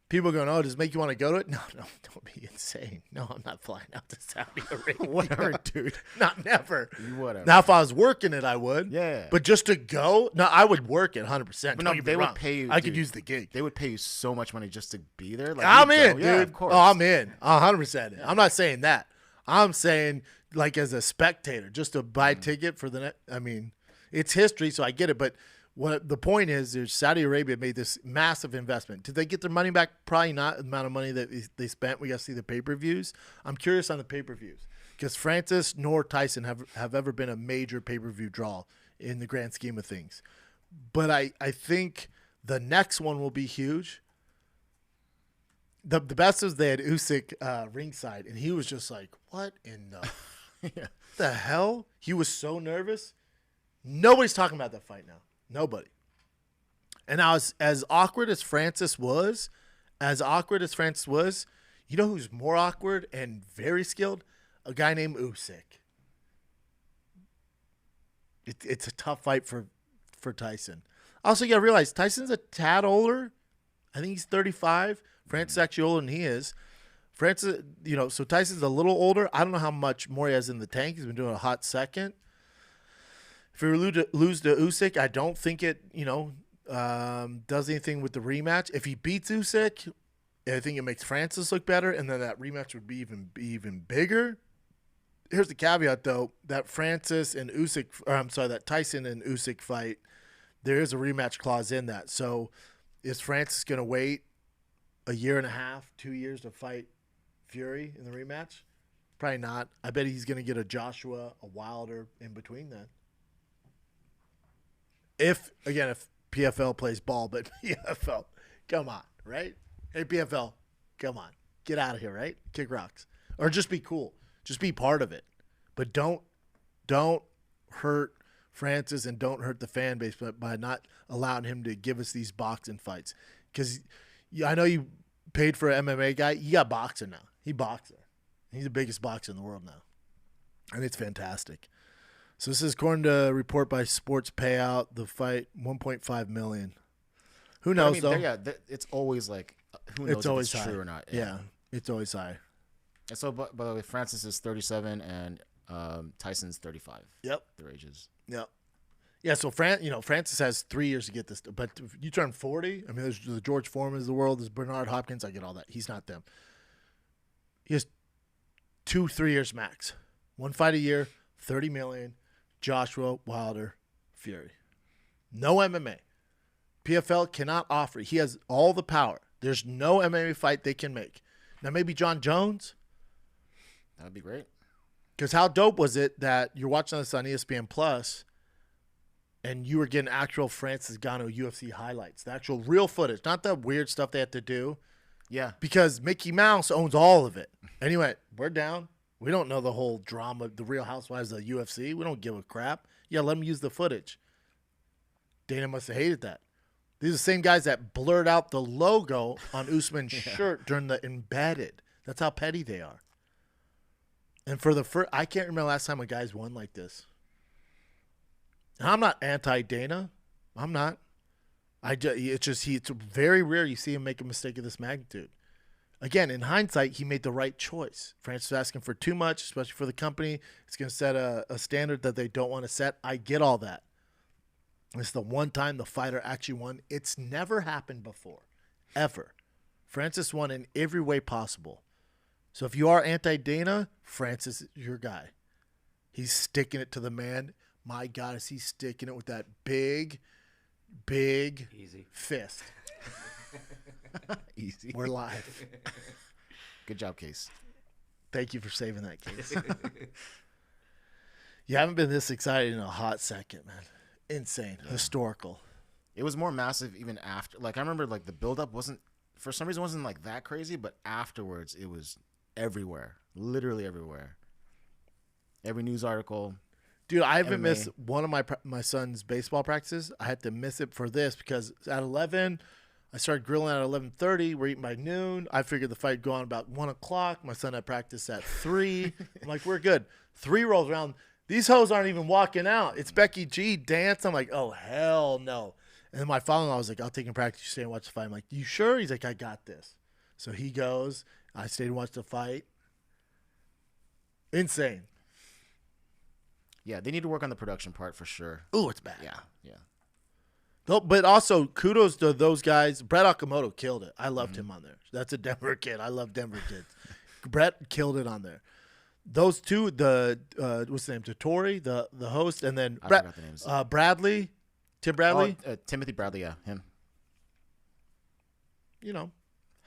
[SPEAKER 8] People are going, oh, does it make you want to go to it? No, don't be insane. No, I'm not flying out to Saudi Arabia.
[SPEAKER 9] Whatever, dude.
[SPEAKER 8] Not never.
[SPEAKER 9] Whatever.
[SPEAKER 8] Now, if I was working it, I would.
[SPEAKER 9] Yeah.
[SPEAKER 8] But just to go, no, I would work it 100%.
[SPEAKER 9] But no, they would pay you.
[SPEAKER 8] I could use the gig.
[SPEAKER 9] They would pay you so much money just to be there. Like,
[SPEAKER 8] I'm in, dude.
[SPEAKER 9] Yeah, of course.
[SPEAKER 8] Oh, I'm in. 100%. I'm not saying that. I'm saying, like, as a spectator, just to buy a ticket for the next. I mean, it's history, so I get it. But what the point is Saudi Arabia made this massive investment. Did they get their money back? Probably not. The amount of money that they spent. We got to see the pay-per-views. I'm curious on the pay-per-views because Francis nor Tyson have ever been a major pay-per-view draw in the grand scheme of things. But I think the next one will be huge. The best was they had Usyk ringside, and he was just like, what in the hell? He was so nervous. Nobody's talking about that fight now. Nobody. And now, as awkward as Francis was, you know who's more awkward and very skilled? A guy named Usyk. It's a tough fight for Tyson. Also, you got to realize Tyson's a tad older. I think he's 35. Francis is actually older than he is. Francis, so Tyson's a little older. I don't know how much more he has in the tank. He's been doing a hot second. If we lose to Usyk, I don't think it, does anything with the rematch. If he beats Usyk, I think it makes Francis look better, and then that rematch would be even bigger. Here's the caveat, though: that that Tyson and Usyk fight, there is a rematch clause in that. So, is Francis going to wait a year and a half, 2 years to fight Fury in the rematch? Probably not. I bet he's going to get a Joshua, a Wilder in between that. If PFL plays ball, but PFL, come on, right? Hey, PFL, come on. Get out of here, right? Kick rocks. Or just be cool. Just be part of it. But don't hurt Francis and don't hurt the fan base by not allowing him to give us these boxing fights. Because I know you paid for an MMA guy. You got boxing now. He boxer. He's the biggest boxer in the world now. And it's fantastic. So this is according to a report by Sports Payout. The fight, $1.5 million. Who knows, though?
[SPEAKER 9] Yeah, it's always like, who knows if it's true or not.
[SPEAKER 8] Yeah, it's always high.
[SPEAKER 9] And so, by the way, Francis is 37 and Tyson's 35.
[SPEAKER 8] Yep.
[SPEAKER 9] Their ages.
[SPEAKER 8] Yep. Yeah, so Francis has 3 years to get this. But if you turn 40, I mean, there's the George Foreman of the world. There's Bernard Hopkins. I get all that. He's not them. He has 2-3 years max. One fight a year, $30 million. Joshua, Wilder, Fury. No MMA. PFL cannot offer. He has all the power. There's no MMA fight they can make. Now, maybe Jon Jones.
[SPEAKER 9] That would be great.
[SPEAKER 8] Because how dope was it that you're watching this on ESPN Plus and you were getting actual Francis Ngannou UFC highlights, the actual real footage, not the weird stuff they had to do.
[SPEAKER 9] Yeah.
[SPEAKER 8] Because Mickey Mouse owns all of it. Anyway, we're down. We don't know the whole drama, the Real Housewives of the UFC. We don't give a crap. Yeah, let them use the footage. Dana must have hated that. These are the same guys that blurred out the logo on Usman's shirt during the embedded. That's how petty they are. And for the first, I can't remember last time a guy's won like this. And I'm not anti-Dana. I'm not. It's very rare you see him make a mistake of this magnitude. Again, in hindsight, he made the right choice. Francis was asking for too much, especially for the company. It's going to set a standard that they don't want to set. I get all that. It's the one time the fighter actually won. It's never happened before, ever. Francis won in every way possible. So if you are anti-Dana, Francis is your guy. He's sticking it to the man. My God, is he sticking it with that big
[SPEAKER 10] Easy.
[SPEAKER 8] fist.
[SPEAKER 9] Easy.
[SPEAKER 8] We're live.
[SPEAKER 9] Good job, Case.
[SPEAKER 8] Thank you for saving that, Case. You haven't been this excited in a hot second, man. Insane. Yeah. Historical.
[SPEAKER 9] It was more massive even after. Like, I remember, like, the buildup wasn't, for some reason, wasn't, like, that crazy, but afterwards, it was everywhere. Literally everywhere. Every news article.
[SPEAKER 8] Dude, I haven't missed one of my son's baseball practices. I had to miss it for this because at 11, I started grilling at 11:30. We're eating by noon. I figured the fight would go on about 1 o'clock. My son had practice at 3. I'm like, we're good. 3 rolls around. These hoes aren't even walking out. It's Becky G dance. I'm like, oh, hell no. And then my father-in-law was like, I'll take him practice. You stay and watch the fight. I'm like, you sure? He's like, I got this. So he goes. I stayed and watched the fight. Insane.
[SPEAKER 9] Yeah, they need to work on the production part for sure.
[SPEAKER 8] Ooh, it's bad.
[SPEAKER 9] Yeah.
[SPEAKER 8] But also, kudos to those guys. Brett Okamoto killed it. I loved him on there. That's a Denver kid. I love Denver kids. Brett killed it on there. Those two, what's the name? Tori, the host, and then
[SPEAKER 9] I forgot the names.
[SPEAKER 8] Bradley, Tim Bradley.
[SPEAKER 9] Timothy Bradley, yeah, him.
[SPEAKER 8] You know,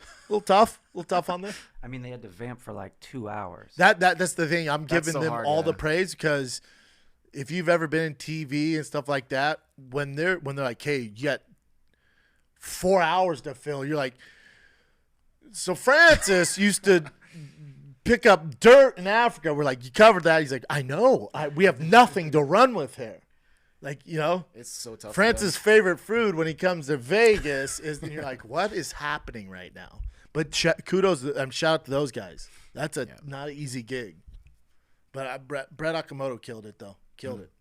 [SPEAKER 8] a little tough on there.
[SPEAKER 10] I mean, they had to vamp for like 2 hours.
[SPEAKER 8] That's the thing. I'm
[SPEAKER 9] That's
[SPEAKER 8] giving
[SPEAKER 9] so
[SPEAKER 8] them
[SPEAKER 9] hard,
[SPEAKER 8] all
[SPEAKER 9] yeah.
[SPEAKER 8] the praise because if you've ever been in TV and stuff like that, when they're like, hey, you got 4 hours to fill, you're like, so Francis used to pick up dirt in Africa. We're like, you covered that. He's like, I know. We have nothing to run with here. Like, you know,
[SPEAKER 9] It's so tough.
[SPEAKER 8] Francis' favorite food when he comes to Vegas is, and you're like, what is happening right now? But kudos, shout out to those guys. That's not an easy gig. But Brett Okamoto killed it, though. Killed it.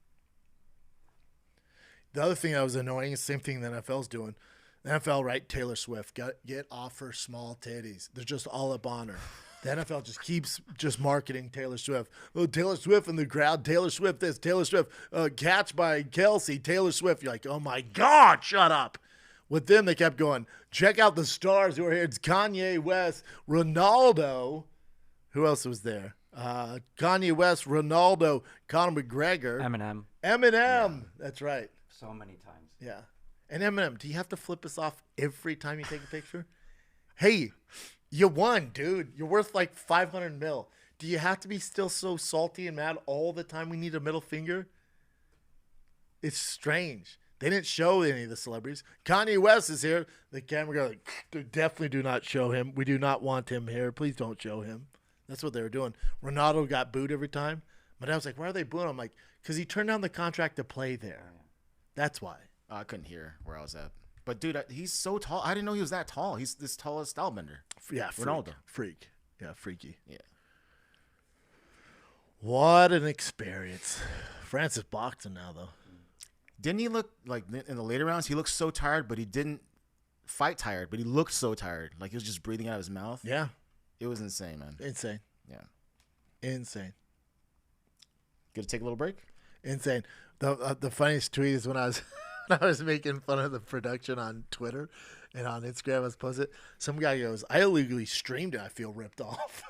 [SPEAKER 8] The other thing that was annoying is the same thing the NFL's doing. The NFL, right? Taylor Swift. Get off her small titties. They're just all up on her. The NFL just keeps marketing Taylor Swift. Oh, Taylor Swift in the crowd. Taylor Swift this. Taylor Swift. Catch by Kelsey. Taylor Swift. You're like, oh, my God, shut up. With them, they kept going, check out the stars who are here. It's Kanye West, Ronaldo. Who else was there? Kanye West, Ronaldo, Conor McGregor.
[SPEAKER 10] Eminem.
[SPEAKER 8] Yeah. That's right.
[SPEAKER 10] So many times.
[SPEAKER 8] Yeah. And Eminem, do you have to flip us off every time you take a picture? Hey, you won, dude. You're worth like $500 million. Do you have to be still so salty and mad all the time we need a middle finger? It's strange. They didn't show any of the celebrities. Kanye West is here. The camera guy like, definitely do not show him. We do not want him here. Please don't show him. That's what they were doing. Ronaldo got booed every time. My dad was like, why are they booing him? I'm like, because he turned down the contract to play there. That's why.
[SPEAKER 9] I couldn't hear where I was at. But, dude, he's so tall. I didn't know he was that tall. He's this tallest stylebender.
[SPEAKER 8] Yeah,
[SPEAKER 9] Ronaldo.
[SPEAKER 8] Freak. Yeah, freaky.
[SPEAKER 9] Yeah.
[SPEAKER 8] What an experience. Francis boxing now, though.
[SPEAKER 9] Didn't he look like in the later rounds? He looked so tired, but he didn't fight tired. But he looked so tired, like he was just breathing out of his mouth.
[SPEAKER 8] Yeah,
[SPEAKER 9] it was insane, man.
[SPEAKER 8] Insane.
[SPEAKER 9] Yeah,
[SPEAKER 8] insane.
[SPEAKER 9] Good to take a little break.
[SPEAKER 8] Insane. The funniest tweet is when I was making fun of the production on Twitter and on Instagram. I was posting it. Some guy goes, "I illegally streamed it. I feel ripped off."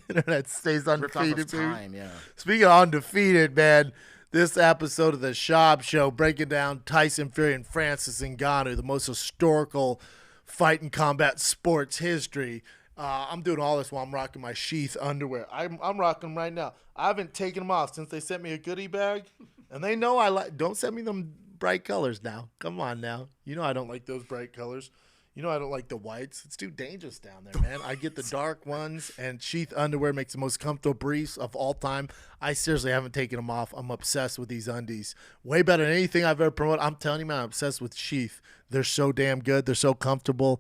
[SPEAKER 8] Internet stays undefeated.
[SPEAKER 9] Time, yeah.
[SPEAKER 8] Speaking of undefeated, man, this episode of the Schaub Show breaking down Tyson Fury and Francis Ngannou, the most historical fight in combat sports history. I'm doing all this while I'm rocking my sheath underwear. I'm rocking them right now. I haven't taken them off since they sent me a goodie bag, and they know I like. Don't send me them bright colors now. Come on now. You know I don't like those bright colors. You know I don't like the whites. It's too dangerous down there, man. I get the dark ones, and sheath underwear makes the most comfortable briefs of all time. I seriously haven't taken them off. I'm obsessed with these undies. Way better than anything I've ever promoted. I'm telling you, man, I'm obsessed with sheath. They're so damn good. They're so comfortable.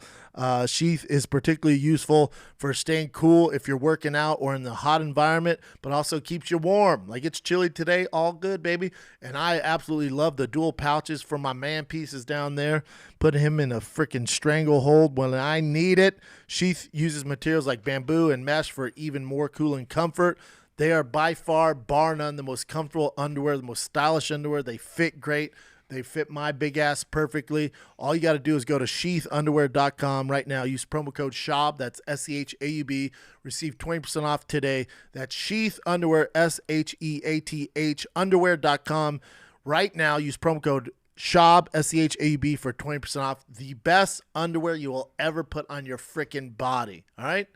[SPEAKER 8] Sheath is particularly useful for staying cool if you're working out or in the hot environment, but also keeps you warm. Like it's chilly today, all good, baby. And I absolutely love the dual pouches for my man pieces down there. Put him in a freaking stranglehold when I need it. Sheath uses materials like bamboo and mesh for even more cooling comfort. They are by far, bar none, the most comfortable underwear, the most stylish underwear. They fit great. They fit my big ass perfectly. All you got to do is go to sheathunderwear.com right now. Use promo code SCHAUB. That's SCHAUB. Receive 20% off today. That's Sheath Underwear, SHEATH, underwear.com. Right now, use promo code SCHAUB, SCHAUB, for 20% off. The best underwear you will ever put on your freaking body. All right?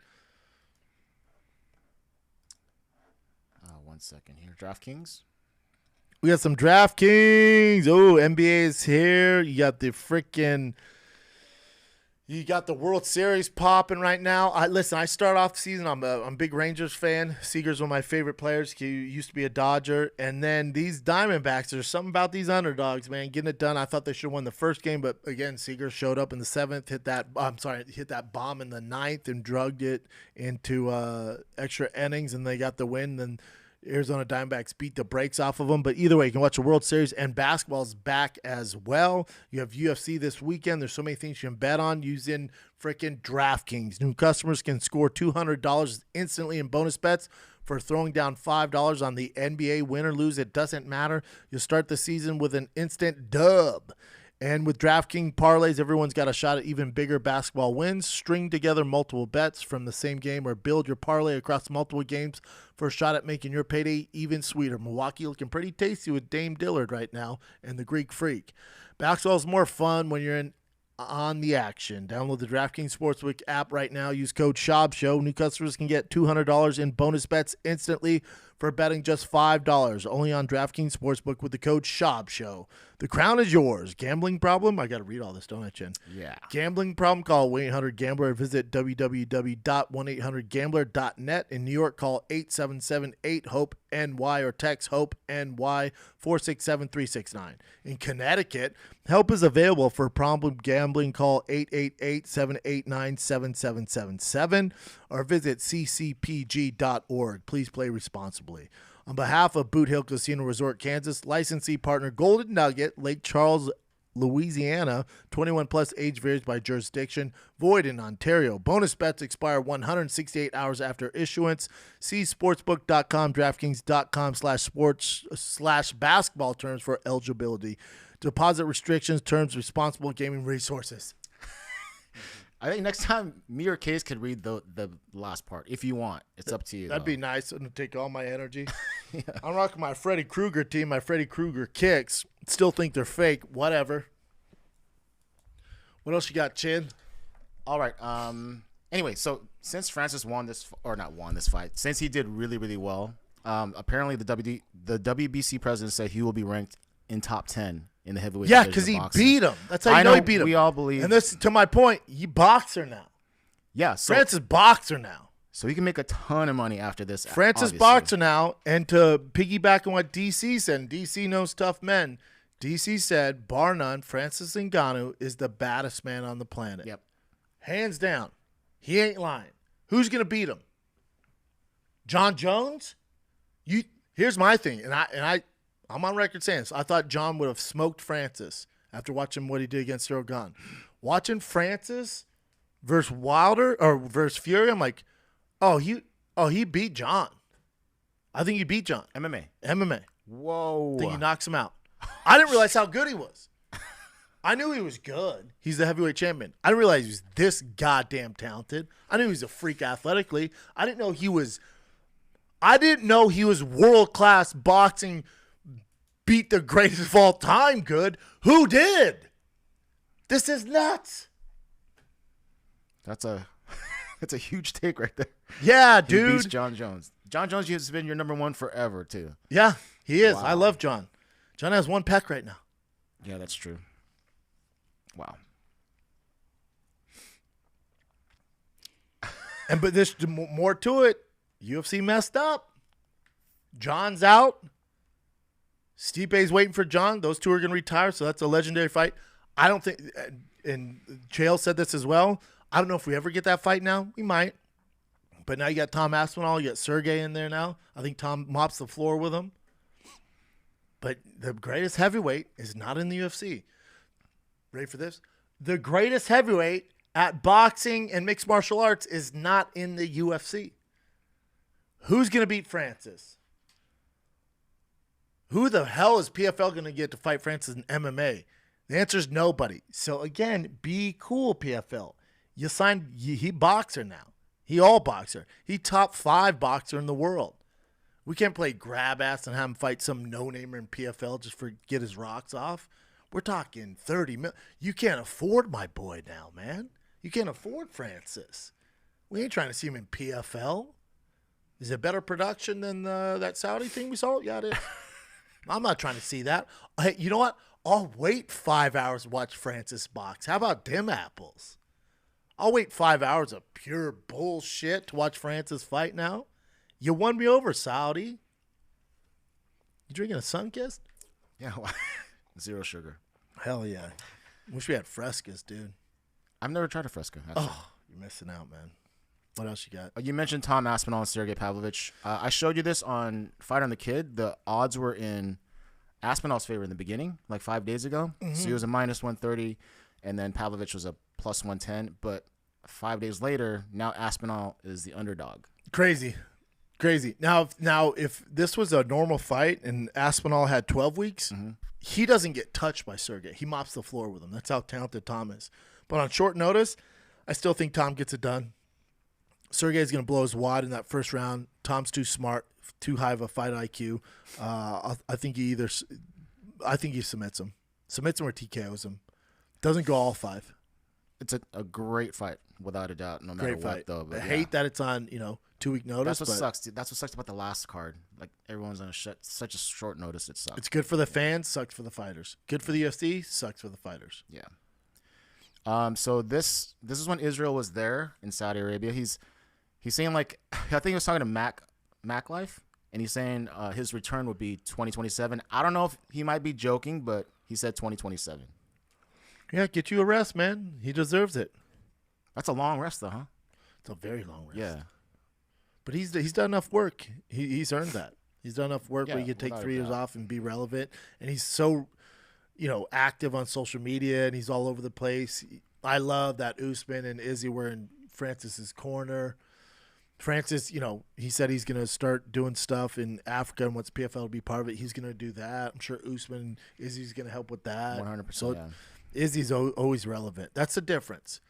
[SPEAKER 9] 1 second here. DraftKings.
[SPEAKER 8] We got some DraftKings. Oh, NBA is here. You got the World Series popping right now. Listen, I start off the season. I'm a big Rangers fan. Seager's one of my favorite players. He used to be a Dodger. And then these Diamondbacks, there's something about these underdogs, man, getting it done. I thought they should have won the first game, but again, Seager showed up in the seventh, hit that bomb in the ninth and drugged it into extra innings, and they got the win. Then Arizona Diamondbacks beat the brakes off of them. But either way, you can watch the World Series, and basketball's back as well. You have UFC this weekend. There's so many things you can bet on using freaking DraftKings. New customers can score $200 instantly in bonus bets for throwing down $5 on the NBA. Win or lose, it doesn't matter. You'll start the season with an instant dub. And with DraftKings parlays, everyone's got a shot at even bigger basketball wins. String together multiple bets from the same game or build your parlay across multiple games for a shot at making your payday even sweeter. Milwaukee looking pretty tasty with Dame Dillard right now and the Greek Freak. Basketball is more fun when you're on the action. Download the DraftKings Sportsbook app right now. Use code SCHAUBSHOW. New customers can get $200 in bonus bets instantly for betting just $5. Only on DraftKings Sportsbook with the code SCHAUBSHOW. The crown is yours. Gambling problem? I got to read all this, don't I, Chin?
[SPEAKER 9] Yeah.
[SPEAKER 8] Gambling problem? Call 1-800-GAMBLER or visit www.1800gambler.net. In New York, call 877-8-HOPE-NY or text HOPE-NY 467-369. In Connecticut, help is available for problem gambling. Call 888-789-7777 or visit ccpg.org. Please play responsibly. On behalf of Boot Hill Casino Resort, Kansas, licensee partner Golden Nugget, Lake Charles, Louisiana, 21 plus, age varies by jurisdiction, void in Ontario. Bonus bets expire 168 hours after issuance. See sportsbook.com, DraftKings.com/sports/basketball terms for eligibility. Deposit restrictions, terms, responsible gaming resources.
[SPEAKER 9] I think next time me or Case could read the last part if you want. It's up to you.
[SPEAKER 8] That'd be nice. It'll take all my energy. Yeah. I'm rocking my Freddy Krueger team, my Freddy Krueger kicks. Still think they're fake. Whatever. What else you got, Chin?
[SPEAKER 9] All right. Anyway, so since Francis won this, or not won this fight, since he did really, really well, Apparently, the WBC president said he will be ranked in top 10 in the heavyweight.
[SPEAKER 8] Yeah,
[SPEAKER 9] because
[SPEAKER 8] he beat him. That's how you know he beat him.
[SPEAKER 9] We all believe.
[SPEAKER 8] And this, to my point, he boxer now.
[SPEAKER 9] Yeah, so,
[SPEAKER 8] Francis boxer now.
[SPEAKER 9] So he can make a ton of money after this.
[SPEAKER 8] Francis
[SPEAKER 9] obviously.
[SPEAKER 8] boxer now, and to piggyback on what DC said, and DC knows tough men. DC said, bar none, Francis Ngannou is the baddest man on the planet.
[SPEAKER 9] Yep.
[SPEAKER 8] Hands down. He ain't lying. Who's going to beat him? Jon Jones? Here's my thing, and I'm on record saying this. I thought Jon would have smoked Francis after watching what he did against Cyril Gane. Watching Francis versus Wilder or versus Fury, I'm like, he beat Jon. I think he beat Jon. MMA.
[SPEAKER 9] Whoa.
[SPEAKER 8] I think he knocks him out. I didn't realize how good he was. I knew he was good. He's the heavyweight champion. I didn't realize he was this goddamn talented. I knew he was a freak athletically. I didn't know he was world-class boxing, beat the greatest of all time good. Who did? This is nuts.
[SPEAKER 9] That's a huge take right there.
[SPEAKER 8] Yeah,
[SPEAKER 9] He
[SPEAKER 8] dude.
[SPEAKER 9] beats Jon Jones. Jon Jones has been your number one forever, too.
[SPEAKER 8] Yeah, he is.
[SPEAKER 9] Wow.
[SPEAKER 8] I love Jon. Jon has one pec right now.
[SPEAKER 9] Yeah, that's true. Wow.
[SPEAKER 8] But there's more to it. UFC messed up. Jon's out. Stipe's waiting for Jon. Those two are going to retire, so that's a legendary fight. I don't think, and Chael said this as well, I don't know if we ever get that fight now. We might. But now you got Tom Aspinall, you got Sergey in there now. I think Tom mops the floor with him. But the greatest heavyweight is not in the UFC. Ready for this? The greatest heavyweight at boxing and mixed martial arts is not in the UFC. Who's going to beat Francis? Who the hell is PFL going to get to fight Francis in MMA? The answer is nobody. So, again, be cool, PFL. You signed, he boxer now. He all boxer. He top 5 boxer in the world. We can't play grab ass and have him fight some no-namer in PFL just for get his rocks off. We're talking 30 million. You can't afford my boy now, man. You can't afford Francis. We ain't trying to see him in PFL. Is it better production than that Saudi thing we saw? Yeah, it is. I'm not trying to see that. Hey, you know what? I'll wait 5 hours to watch Francis box. How about them apples? I'll wait 5 hours of pure bullshit to watch Francis fight now. You won me over, Saudi. You drinking a Sunkist?
[SPEAKER 9] Yeah, zero sugar.
[SPEAKER 8] Hell yeah. Wish we had Frescas, dude.
[SPEAKER 9] I've never tried a Fresca.
[SPEAKER 8] Oh, you're missing out, man. What else you got?
[SPEAKER 9] You mentioned Tom Aspinall and Sergey Pavlovich. I showed you this on Fight on the Kid. The odds were in Aspinall's favor in the beginning, like 5 days ago. Mm-hmm. So he was a minus 130, and then Pavlovich was a plus 110. But 5 days later, now Aspinall is the underdog.
[SPEAKER 8] Crazy. Now, if this was a normal fight and Aspinall had 12 weeks, he doesn't get touched by Sergey. He mops the floor with him. That's how talented Tom is. But on short notice, I still think Tom gets it done. Sergey's going to blow his wad in that first round. Tom's too smart, too high of a fight IQ. I think he submits him. Submits him or TKOs him. Doesn't go all 5.
[SPEAKER 9] It's a great fight, without a doubt, no matter what, though. But
[SPEAKER 8] I hate that it's on, 2-week notice.
[SPEAKER 9] That's what sucks. That's what sucks about the last card. Like, everyone's on such a short notice. It sucks.
[SPEAKER 8] It's good for the fans, sucks for the fighters. Good for the UFC, sucks for the fighters.
[SPEAKER 9] Yeah. So this is when Israel was there in Saudi Arabia. He's saying, like, I think he was talking to Mac Life, and he's saying his return would be 2027. I don't know if he might be joking, but he said 2027.
[SPEAKER 8] Yeah, get you a rest, man. He deserves it.
[SPEAKER 9] That's a long rest, though, huh?
[SPEAKER 8] It's a very long rest.
[SPEAKER 9] Yeah.
[SPEAKER 8] But he's done enough work. He's earned that. He's done enough work where he can take 3 years off and be relevant. And he's so, active on social media, and he's all over the place. I love that Usman and Izzy were in Francis's corner. Francis, he said he's going to start doing stuff in Africa and wants PFL to be part of it. He's going to do that. I'm sure Usman and Izzy's going to help with that.
[SPEAKER 9] 100%.
[SPEAKER 8] So Izzy's always relevant. That's the difference.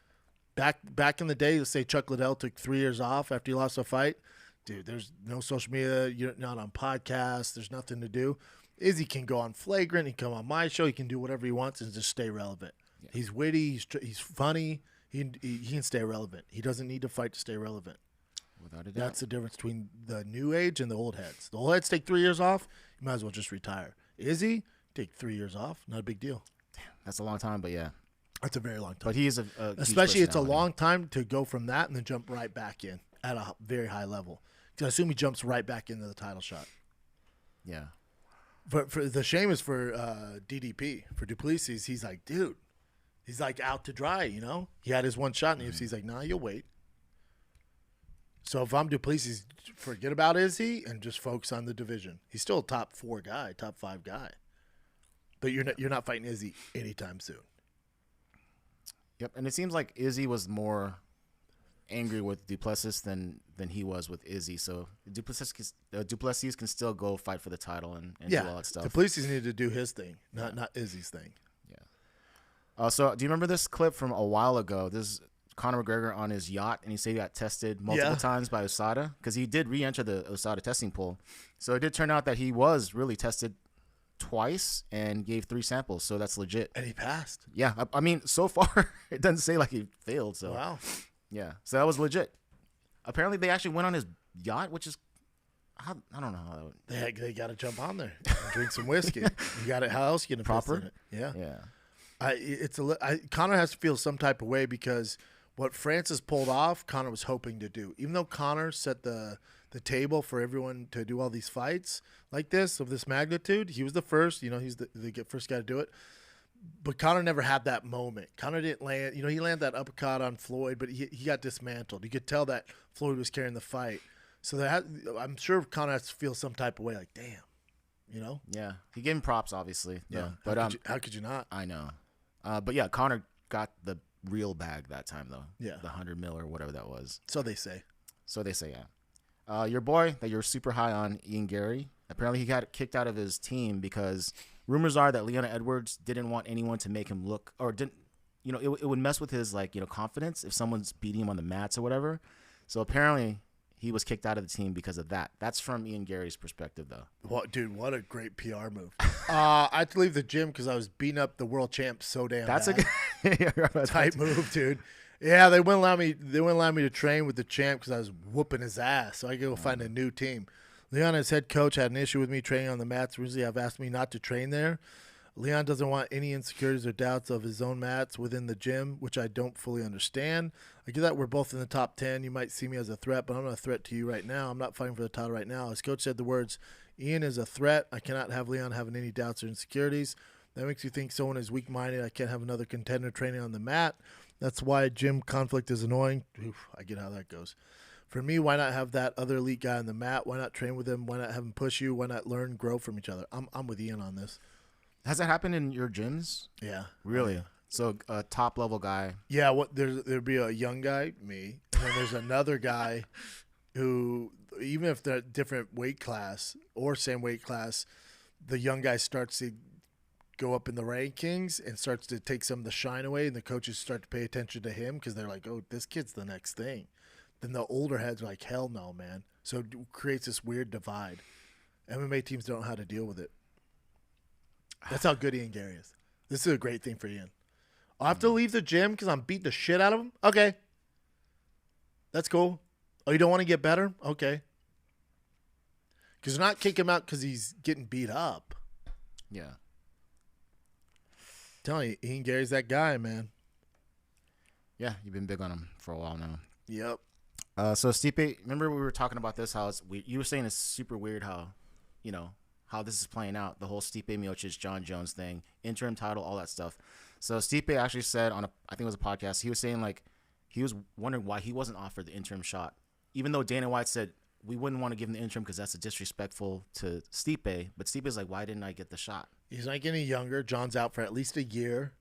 [SPEAKER 8] Back in the day, let's say Chuck Liddell took 3 years off after he lost a fight. Dude, there's no social media. You're not on podcasts. There's nothing to do. Izzy can go on Flagrant. He can come on my show. He can do whatever he wants and just stay relevant. Yeah. He's witty. He's funny. He can stay relevant. He doesn't need to fight to stay relevant.
[SPEAKER 9] Without a doubt.
[SPEAKER 8] That's the difference between the new age and the old heads. The old heads take 3 years off. You might as well just retire. Izzy, take 3 years off. Not a big deal.
[SPEAKER 9] That's a long time, but yeah.
[SPEAKER 8] That's a very long time.
[SPEAKER 9] But he is a
[SPEAKER 8] especially
[SPEAKER 9] huge
[SPEAKER 8] it's a
[SPEAKER 9] personality.
[SPEAKER 8] long time to go from that and then jump right back in at a very high level. Because I assume he jumps right back into the title shot.
[SPEAKER 9] Yeah.
[SPEAKER 8] For the shame is for DDP. For Duplessis, he's like, dude, he's like out to dry, you know? He had his one shot in the UFC. He's like, nah, you'll wait. So if I'm Duplessis, forget about Izzy and just focus on the division. He's still a top 4 guy, top 5 guy. But you're not fighting Izzy anytime soon.
[SPEAKER 9] Yep, and it seems like Izzy was more angry with Duplessis than he was with Izzy. So Duplessis can still go fight for the title and do all that stuff.
[SPEAKER 8] Duplessis needed to do his thing, not Izzy's thing.
[SPEAKER 9] Yeah. So do you remember this clip from a while ago? This is Conor McGregor on his yacht, and he said he got tested multiple times by USADA because he did re-enter the USADA testing pool. So it did turn out that he was really tested twice and gave 3 samples, so that's legit.
[SPEAKER 8] And he passed.
[SPEAKER 9] Yeah, I mean, so far it doesn't say like he failed. So
[SPEAKER 8] wow.
[SPEAKER 9] Yeah, so that was legit. Apparently, they actually went on his yacht, which is I don't know how that would.
[SPEAKER 8] They got to jump on there and drink some whiskey. You got it. How else you gonna
[SPEAKER 9] Proper?
[SPEAKER 8] piss in it? Yeah.
[SPEAKER 9] Yeah.
[SPEAKER 8] Conor has to feel some type of way because what Francis pulled off, Conor was hoping to do. Even though Conor set the table for everyone to do all these fights like this of this magnitude, he was the first. You know, he's the first guy to do it. But Conor never had that moment. Conor didn't land. You know, he landed that uppercut on Floyd, but he got dismantled. You could tell that Floyd was carrying the fight. So I'm sure Conor has to feel some type of way, like, damn, you know?
[SPEAKER 9] Yeah, he gave him props, obviously.
[SPEAKER 8] Yeah,
[SPEAKER 9] but
[SPEAKER 8] how could you not?
[SPEAKER 9] I know. But yeah, Conor got the real bag that time, though.
[SPEAKER 8] Yeah,
[SPEAKER 9] the 100 mil or whatever that was.
[SPEAKER 8] So they say.
[SPEAKER 9] Yeah. Your boy that you're super high on, Ian Garry. Apparently, he got kicked out of his team because rumors are that Leona Edwards didn't want anyone to make him look, or didn't, you know, it would mess with his confidence if someone's beating him on the mats or whatever. So apparently, he was kicked out of the team because of that. That's from Ian Garry's perspective, though.
[SPEAKER 8] Dude, what a great PR move. I had to leave the gym because I was beating up the world champ so damn
[SPEAKER 9] That's
[SPEAKER 8] bad.
[SPEAKER 9] a good
[SPEAKER 8] tight move, dude. Yeah, they wouldn't allow me to train with the champ because I was whooping his ass. So I could go find a new team. Leon, his head coach, had an issue with me training on the mats. Recently, I've asked me not to train there. Leon doesn't want any insecurities or doubts of his own mats within the gym, which I don't fully understand. I get that we're both in the top 10. You might see me as a threat, but I'm not a threat to you right now. I'm not fighting for the title right now. His coach said the words, Ian is a threat. I cannot have Leon having any doubts or insecurities. That makes you think someone is weak-minded. I can't have another contender training on the mat. That's why gym conflict is annoying. Oof, I get how that goes. For me, why not have that other elite guy on the mat? Why not train with him? Why not have him push you? Why not learn, grow from each other? I'm with Ian on this.
[SPEAKER 9] Has that happened in your gyms?
[SPEAKER 8] Yeah.
[SPEAKER 9] Really?
[SPEAKER 8] Yeah.
[SPEAKER 9] So a top level guy.
[SPEAKER 8] Yeah. There'd be a young guy, me, and then there's another guy who, even if they're different weight class or same weight class, the young guy starts to go up in the rankings and starts to take some of the shine away, and the coaches start to pay attention to him because they're like, oh, this kid's the next thing. Then the older heads are like, hell no, man. So it creates this weird divide. MMA teams don't know how to deal with it. That's how good Ian Garry is. This is a great thing for Ian. I'll have to leave the gym because I'm beating the shit out of him? Okay. That's cool. Oh, you don't want to get better? Okay. Because they're not kicking him out because he's getting beat up.
[SPEAKER 9] Yeah.
[SPEAKER 8] I'm telling you, Ian Garry's that guy, man.
[SPEAKER 9] Yeah, you've been big on him for a while now.
[SPEAKER 8] Yep.
[SPEAKER 9] So Stipe, remember we were talking about this, how you were saying it's super weird how, how this is playing out, the whole Stipe Miocic, Jon Jones thing, interim title, all that stuff. So Stipe actually said on I think it was a podcast, he was saying he was wondering why he wasn't offered the interim shot, even though Dana White said we wouldn't want to give him the interim because that's disrespectful to Stipe. But Stipe's like, why didn't I get the shot?
[SPEAKER 8] He's not getting younger. John's out for at least a year.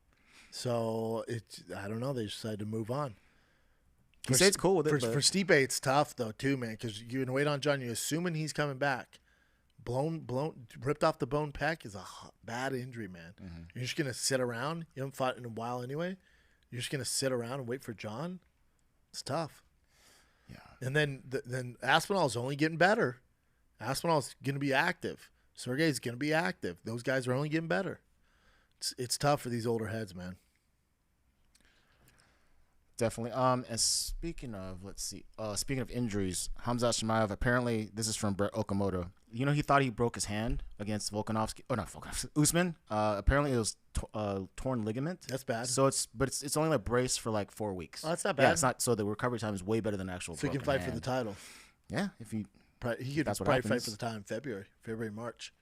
[SPEAKER 8] So I don't know. They decided to move on.
[SPEAKER 9] He said it's cool with it.
[SPEAKER 8] For Stipe, it's tough though too, man, because you're gonna wait on John. You're assuming he's coming back. Ripped off the bone pec is a bad injury, man. Mm-hmm. You're just gonna sit around. You haven't fought in a while anyway. You're just gonna sit around and wait for John. It's tough. Yeah. And then Aspinall's only getting better. Aspinall's gonna be active. Sergey's gonna be active. Those guys are only getting better. It's tough for these older heads, man.
[SPEAKER 9] Definitely. And speaking of injuries, Khamzat Chimaev, apparently, this is from Brett Okamoto. You know, he thought he broke his hand against Volkanovski. Oh, not Volkanovski. Usman. Apparently, it was torn ligament.
[SPEAKER 8] That's bad.
[SPEAKER 9] So it's only like brace for like 4 weeks.
[SPEAKER 8] Oh, that's not bad.
[SPEAKER 9] Yeah, it's not. So the recovery time is way better than actual.
[SPEAKER 8] So he can fight for the title.
[SPEAKER 9] Yeah, if he.
[SPEAKER 8] He could probably fight for the title in February, March.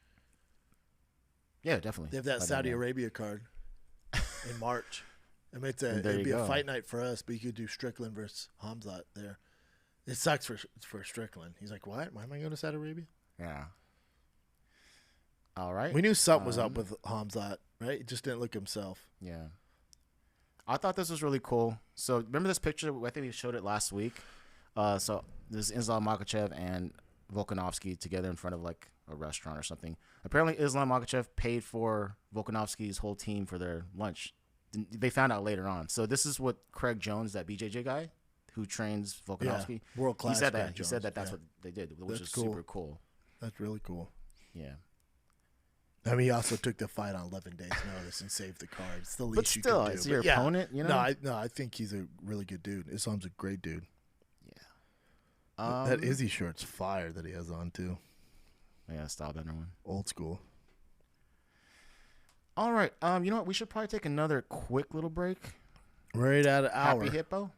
[SPEAKER 9] Yeah, definitely.
[SPEAKER 8] They have that Saudi Arabia card in March. I mean, it'd be a fight night for us, but you could do Strickland versus Khamzat there. It sucks for Strickland. He's like, what? Why am I going to Saudi Arabia?
[SPEAKER 9] Yeah. All right.
[SPEAKER 8] We knew something was up with Khamzat, right? He just didn't look himself.
[SPEAKER 9] Yeah. I thought this was really cool. So remember this picture? I think we showed it last week. So this is Islam Makhachev and Volkanovski together in front of like a restaurant or something. Apparently, Islam Makhachev paid for Volkanovski's whole team for their lunch. They found out later on. So this is what Craig Jones, that BJJ guy who trains Volkanovski,
[SPEAKER 8] world class.
[SPEAKER 9] He said that. He said that that's what they did, which is super cool.
[SPEAKER 8] That's really cool.
[SPEAKER 9] Yeah.
[SPEAKER 8] I mean, he also took the fight on 11 days' notice and saved the card. It's the least you can do.
[SPEAKER 9] It's your opponent, you know?
[SPEAKER 8] No, I think he's a really good dude. Islam's a great dude.
[SPEAKER 9] Yeah.
[SPEAKER 8] That Izzy shirt's fire that he has on, too.
[SPEAKER 9] Yeah, style bender one.
[SPEAKER 8] Old school.
[SPEAKER 9] All right. You know what? We should probably take another quick little break.
[SPEAKER 8] Right at an hour.
[SPEAKER 9] Happy Hippo?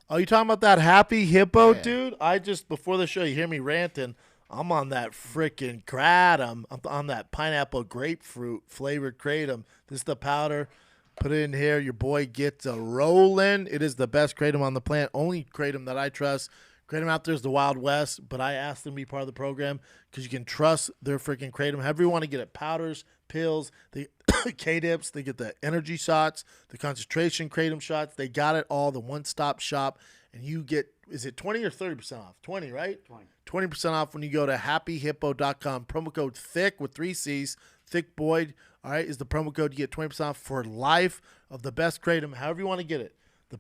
[SPEAKER 8] Oh, you talking about that Happy Hippo,
[SPEAKER 9] Yeah.
[SPEAKER 8] dude? Before the show, you hear me ranting. I'm on that freaking kratom. I'm on that pineapple grapefruit flavored kratom. This is the powder. Put it in here. Your boy gets a rolling. It is the best kratom on the planet. Only kratom that I trust. Kratom out there is the Wild West, but I asked them to be part of the program because you can trust their freaking kratom. However you want to get it, powders, pills, the K-dips, they get the energy shots, the concentration kratom shots. They got it all, the one-stop shop, and you get, is it 20 or 30% off? 20, right? 20% off when you go to happyhippo.com. Promo code THICC with 3 C's, Thick Boyd, all right, is the promo code. You get 20% off for life of the best kratom, however you want to get it.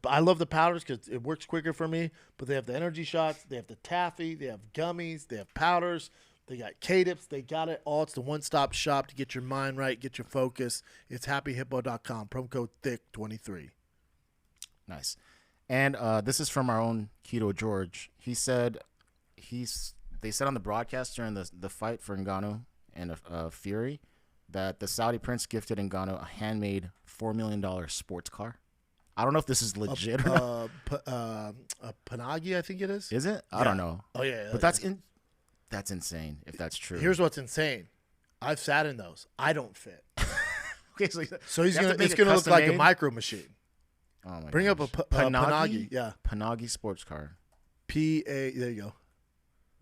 [SPEAKER 8] I love the powders because it works quicker for me, but they have the energy shots, they have the taffy, they have gummies, they have powders, they got K-dips, they got it all. It's the one-stop shop to get your mind right, get your focus. It's happyhippo.com, promo code THICC23.
[SPEAKER 9] Nice. And this is from our own Keto George. He said they said on the broadcast during the fight for Ngannou and Fury that the Saudi prince gifted Ngannou a handmade $4 million sports car. I don't know if this is legit or not.
[SPEAKER 8] A Panagi, I think it is.
[SPEAKER 9] Is it?
[SPEAKER 8] Yeah.
[SPEAKER 9] I don't know.
[SPEAKER 8] Oh, yeah.
[SPEAKER 9] But that's insane if that's true.
[SPEAKER 8] Here's what's insane. I've sat in those. I don't fit.
[SPEAKER 9] Okay, so
[SPEAKER 8] it's going to look like a micro machine.
[SPEAKER 9] Oh my
[SPEAKER 8] Bring up a Panagi. Yeah.
[SPEAKER 9] Panagi sports car.
[SPEAKER 8] P-A, there you go.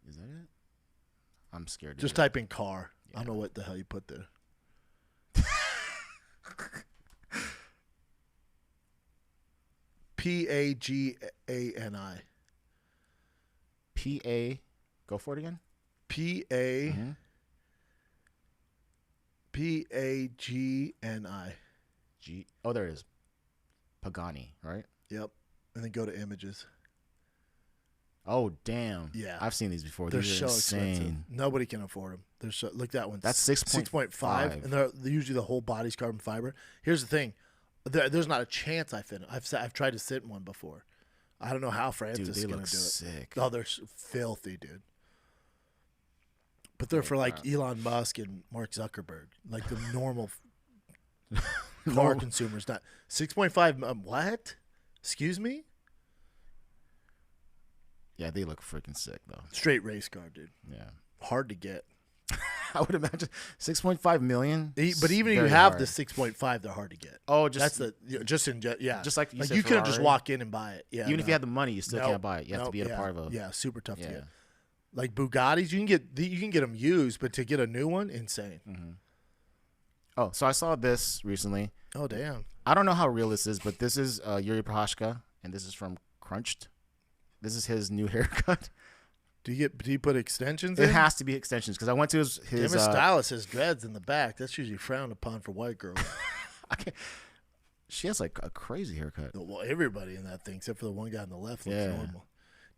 [SPEAKER 9] Is that it? I'm scared.
[SPEAKER 8] Just type in car. Yeah. I don't know what the hell you put there. P-A-G-A-N-I.
[SPEAKER 9] P-A. Go for it again.
[SPEAKER 8] P-A. Mm-hmm. P-A-G-N-I.
[SPEAKER 9] Oh, there it is. Pagani, right?
[SPEAKER 8] Yep. And then go to images.
[SPEAKER 9] Oh, damn.
[SPEAKER 8] Yeah.
[SPEAKER 9] I've seen these before.
[SPEAKER 8] They're
[SPEAKER 9] these
[SPEAKER 8] so
[SPEAKER 9] are insane.
[SPEAKER 8] expensive. Nobody can afford them. Look, that one.
[SPEAKER 9] That's 6.5.
[SPEAKER 8] And they're usually the whole body's carbon fiber. Here's the thing. There's not a chance I fit in. I've tried to sit in one before. I don't know how Francis is going to do it.
[SPEAKER 9] Sick.
[SPEAKER 8] Oh, they're filthy, dude. But they're for like Elon Musk and Mark Zuckerberg, like the normal car consumers. Not 6.5. What? Excuse me?
[SPEAKER 9] Yeah, they look freaking sick though.
[SPEAKER 8] Straight race car, dude.
[SPEAKER 9] Yeah.
[SPEAKER 8] Hard to get.
[SPEAKER 9] I would imagine 6.5 million.
[SPEAKER 8] But even if you have the 6.5, they're hard to get.
[SPEAKER 9] Oh,
[SPEAKER 8] just just
[SPEAKER 9] like
[SPEAKER 8] you couldn't just walk in and buy it. Yeah,
[SPEAKER 9] even if you had the money, you still can't buy it. You have to be a part of a.
[SPEAKER 8] Yeah, super tough to get. Like Bugattis, you can get them used, but to get a new one, insane.
[SPEAKER 9] Mm-hmm. Oh, so I saw this recently.
[SPEAKER 8] Oh, damn!
[SPEAKER 9] I don't know how real this is, but this is Jiri Prochazka, and this is from Crunched. This is his new haircut.
[SPEAKER 8] Do you put extensions in?
[SPEAKER 9] It has to be extensions because I went to his
[SPEAKER 8] stylist has dreads in the back. That's usually frowned upon for white girls.
[SPEAKER 9] She has like a crazy haircut.
[SPEAKER 8] Well, everybody in that thing, except for the one guy on the left, looks normal.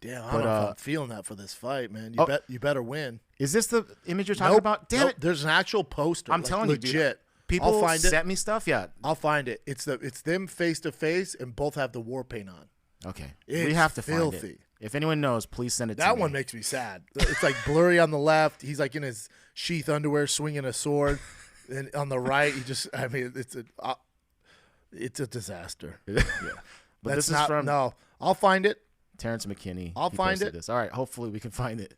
[SPEAKER 8] Damn, I don't know if I'm feeling that for this fight, man. You better win.
[SPEAKER 9] Is this the image you're talking about? Damn it!
[SPEAKER 8] There's an actual poster.
[SPEAKER 9] I'm telling you,
[SPEAKER 8] legit.
[SPEAKER 9] People
[SPEAKER 8] find it.
[SPEAKER 9] sent me stuff. Yeah.
[SPEAKER 8] I'll find it. It's them face to face, and both have the war paint on.
[SPEAKER 9] Okay.
[SPEAKER 8] It's
[SPEAKER 9] we have to
[SPEAKER 8] filthy.
[SPEAKER 9] find it. If anyone knows, please send it to me.
[SPEAKER 8] That one makes me sad. It's like blurry on the left. He's like in his sheath underwear swinging a sword. And on the right, it's a disaster. Yeah.
[SPEAKER 9] But this is from
[SPEAKER 8] I'll find it.
[SPEAKER 9] Terrence McKinney.
[SPEAKER 8] I'll find it.
[SPEAKER 9] This. All right. Hopefully we can find it.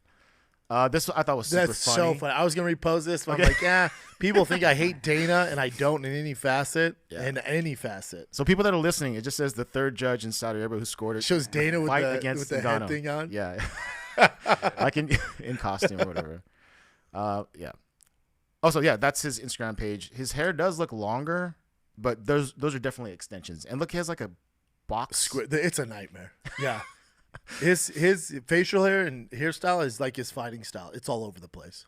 [SPEAKER 9] This I thought was super
[SPEAKER 8] That's
[SPEAKER 9] funny.
[SPEAKER 8] so funny. I was going to repost this, but I'm like, people think I hate Dana, and I don't in any facet.
[SPEAKER 9] Yeah.
[SPEAKER 8] In any facet.
[SPEAKER 9] So people that are listening, it just says the third judge in Saudi Arabia who scored it.
[SPEAKER 8] Shows Dana with
[SPEAKER 9] fight
[SPEAKER 8] the
[SPEAKER 9] against
[SPEAKER 8] head
[SPEAKER 9] Ngannou.
[SPEAKER 8] thing on.
[SPEAKER 9] Yeah. Like in costume or whatever. Yeah. Also, yeah, that's his Instagram page. His hair does look longer, but those are definitely extensions. And look, he has like a box.
[SPEAKER 8] It's a nightmare. Yeah. His facial hair and hairstyle is like his fighting style. It's all over the place.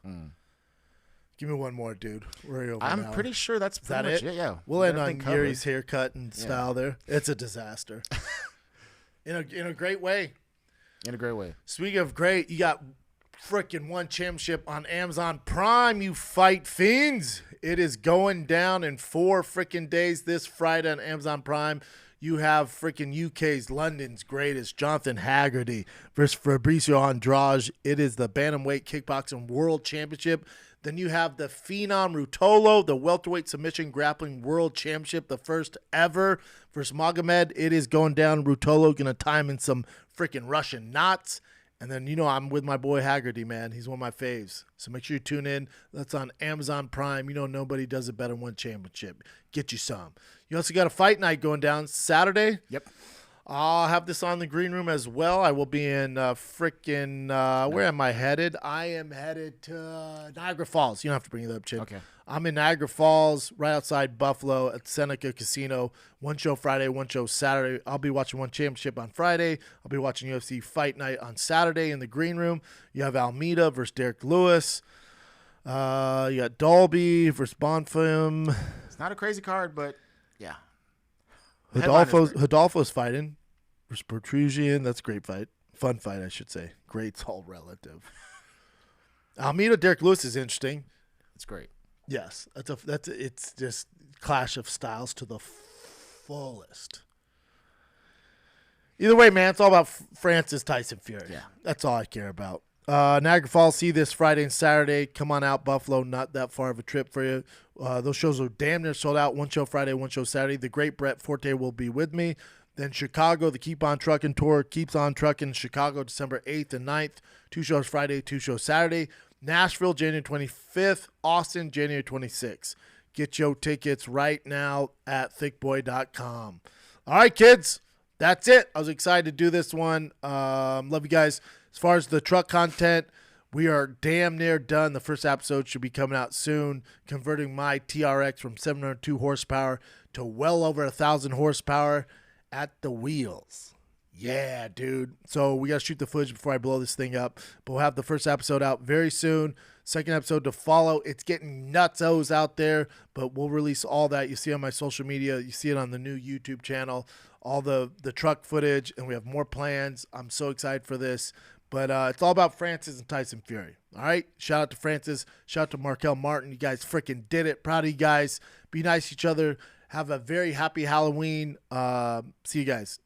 [SPEAKER 8] Give me one more, dude. We're over
[SPEAKER 9] I'm
[SPEAKER 8] an hour.
[SPEAKER 9] pretty sure that's pretty much it. Yeah.
[SPEAKER 8] We'll end on
[SPEAKER 9] Everything covered.
[SPEAKER 8] Gary's haircut and style there. It's a disaster. in a great way.
[SPEAKER 9] In a great way.
[SPEAKER 8] Speaking of great, you got freaking one championship on Amazon Prime, you fight fiends. It is going down in 4 freaking days this Friday on Amazon Prime. You have freaking UK's London's greatest Jonathan Haggerty versus Fabricio Andrade. It is the Bantamweight Kickboxing World Championship. Then you have the Phenom Rutolo, the Welterweight Submission Grappling World Championship, the first ever versus Magomed. It is going down. Rutolo going to tie him in some freaking Russian knots. And then, I'm with my boy Haggerty, man. He's one of my faves. So make sure you tune in. That's on Amazon Prime. Nobody does it better than one championship. Get you some. You also got a fight night going down Saturday.
[SPEAKER 9] Yep.
[SPEAKER 8] I'll have this on the green room as well. I will be in where am I headed? I am headed to Niagara Falls. You don't have to bring it up, Chip.
[SPEAKER 9] Okay.
[SPEAKER 8] I'm in Niagara Falls, right outside Buffalo at Seneca Casino. One show Friday, one show Saturday. I'll be watching one championship on Friday. I'll be watching UFC Fight Night on Saturday in the green room. You have Almeida versus Derek Lewis. You got Dolby versus Bonfim.
[SPEAKER 9] It's not a crazy card, but yeah.
[SPEAKER 8] Hidalgo's fighting versus Protrusian. That's a great fight. Fun fight, I should say. Great's all relative. Almeida, Derek Lewis is interesting.
[SPEAKER 9] It's great.
[SPEAKER 8] Yes, it's just clash of styles to the fullest. Either way, man, it's all about Francis Tyson Fury.
[SPEAKER 9] Yeah,
[SPEAKER 8] that's all I care about. Niagara Falls, see this Friday and Saturday. Come on out, Buffalo. Not that far of a trip for you. Those shows are damn near sold out. One show Friday, one show Saturday. The great Brett Forte will be with me. Then Chicago, the Keep On Trucking Tour keeps on trucking. Chicago, December 8th and 9th. 2 shows Friday, 2 shows Saturday. Nashville, January 25th. Austin, January 26th. Get your tickets right now at thickboy.com. All right, kids. That's it. I was excited to do this one. Love you guys. As far as the truck content, we are damn near done. The first episode should be coming out soon, converting my TRX from 702 horsepower to well over 1,000 horsepower at the wheels. Yeah, dude. So we got to shoot the footage before I blow this thing up. But we'll have the first episode out very soon. Second episode to follow. It's getting nutsos out there, but we'll release all that. You see it on my social media. You see it on the new YouTube channel. All the truck footage, and we have more plans. I'm so excited for this. But it's all about Francis and Tyson Fury. All right? Shout out to Francis. Shout out to Markel Martin. You guys freaking did it. Proud of you guys. Be nice to each other. Have a very happy Halloween. See you guys.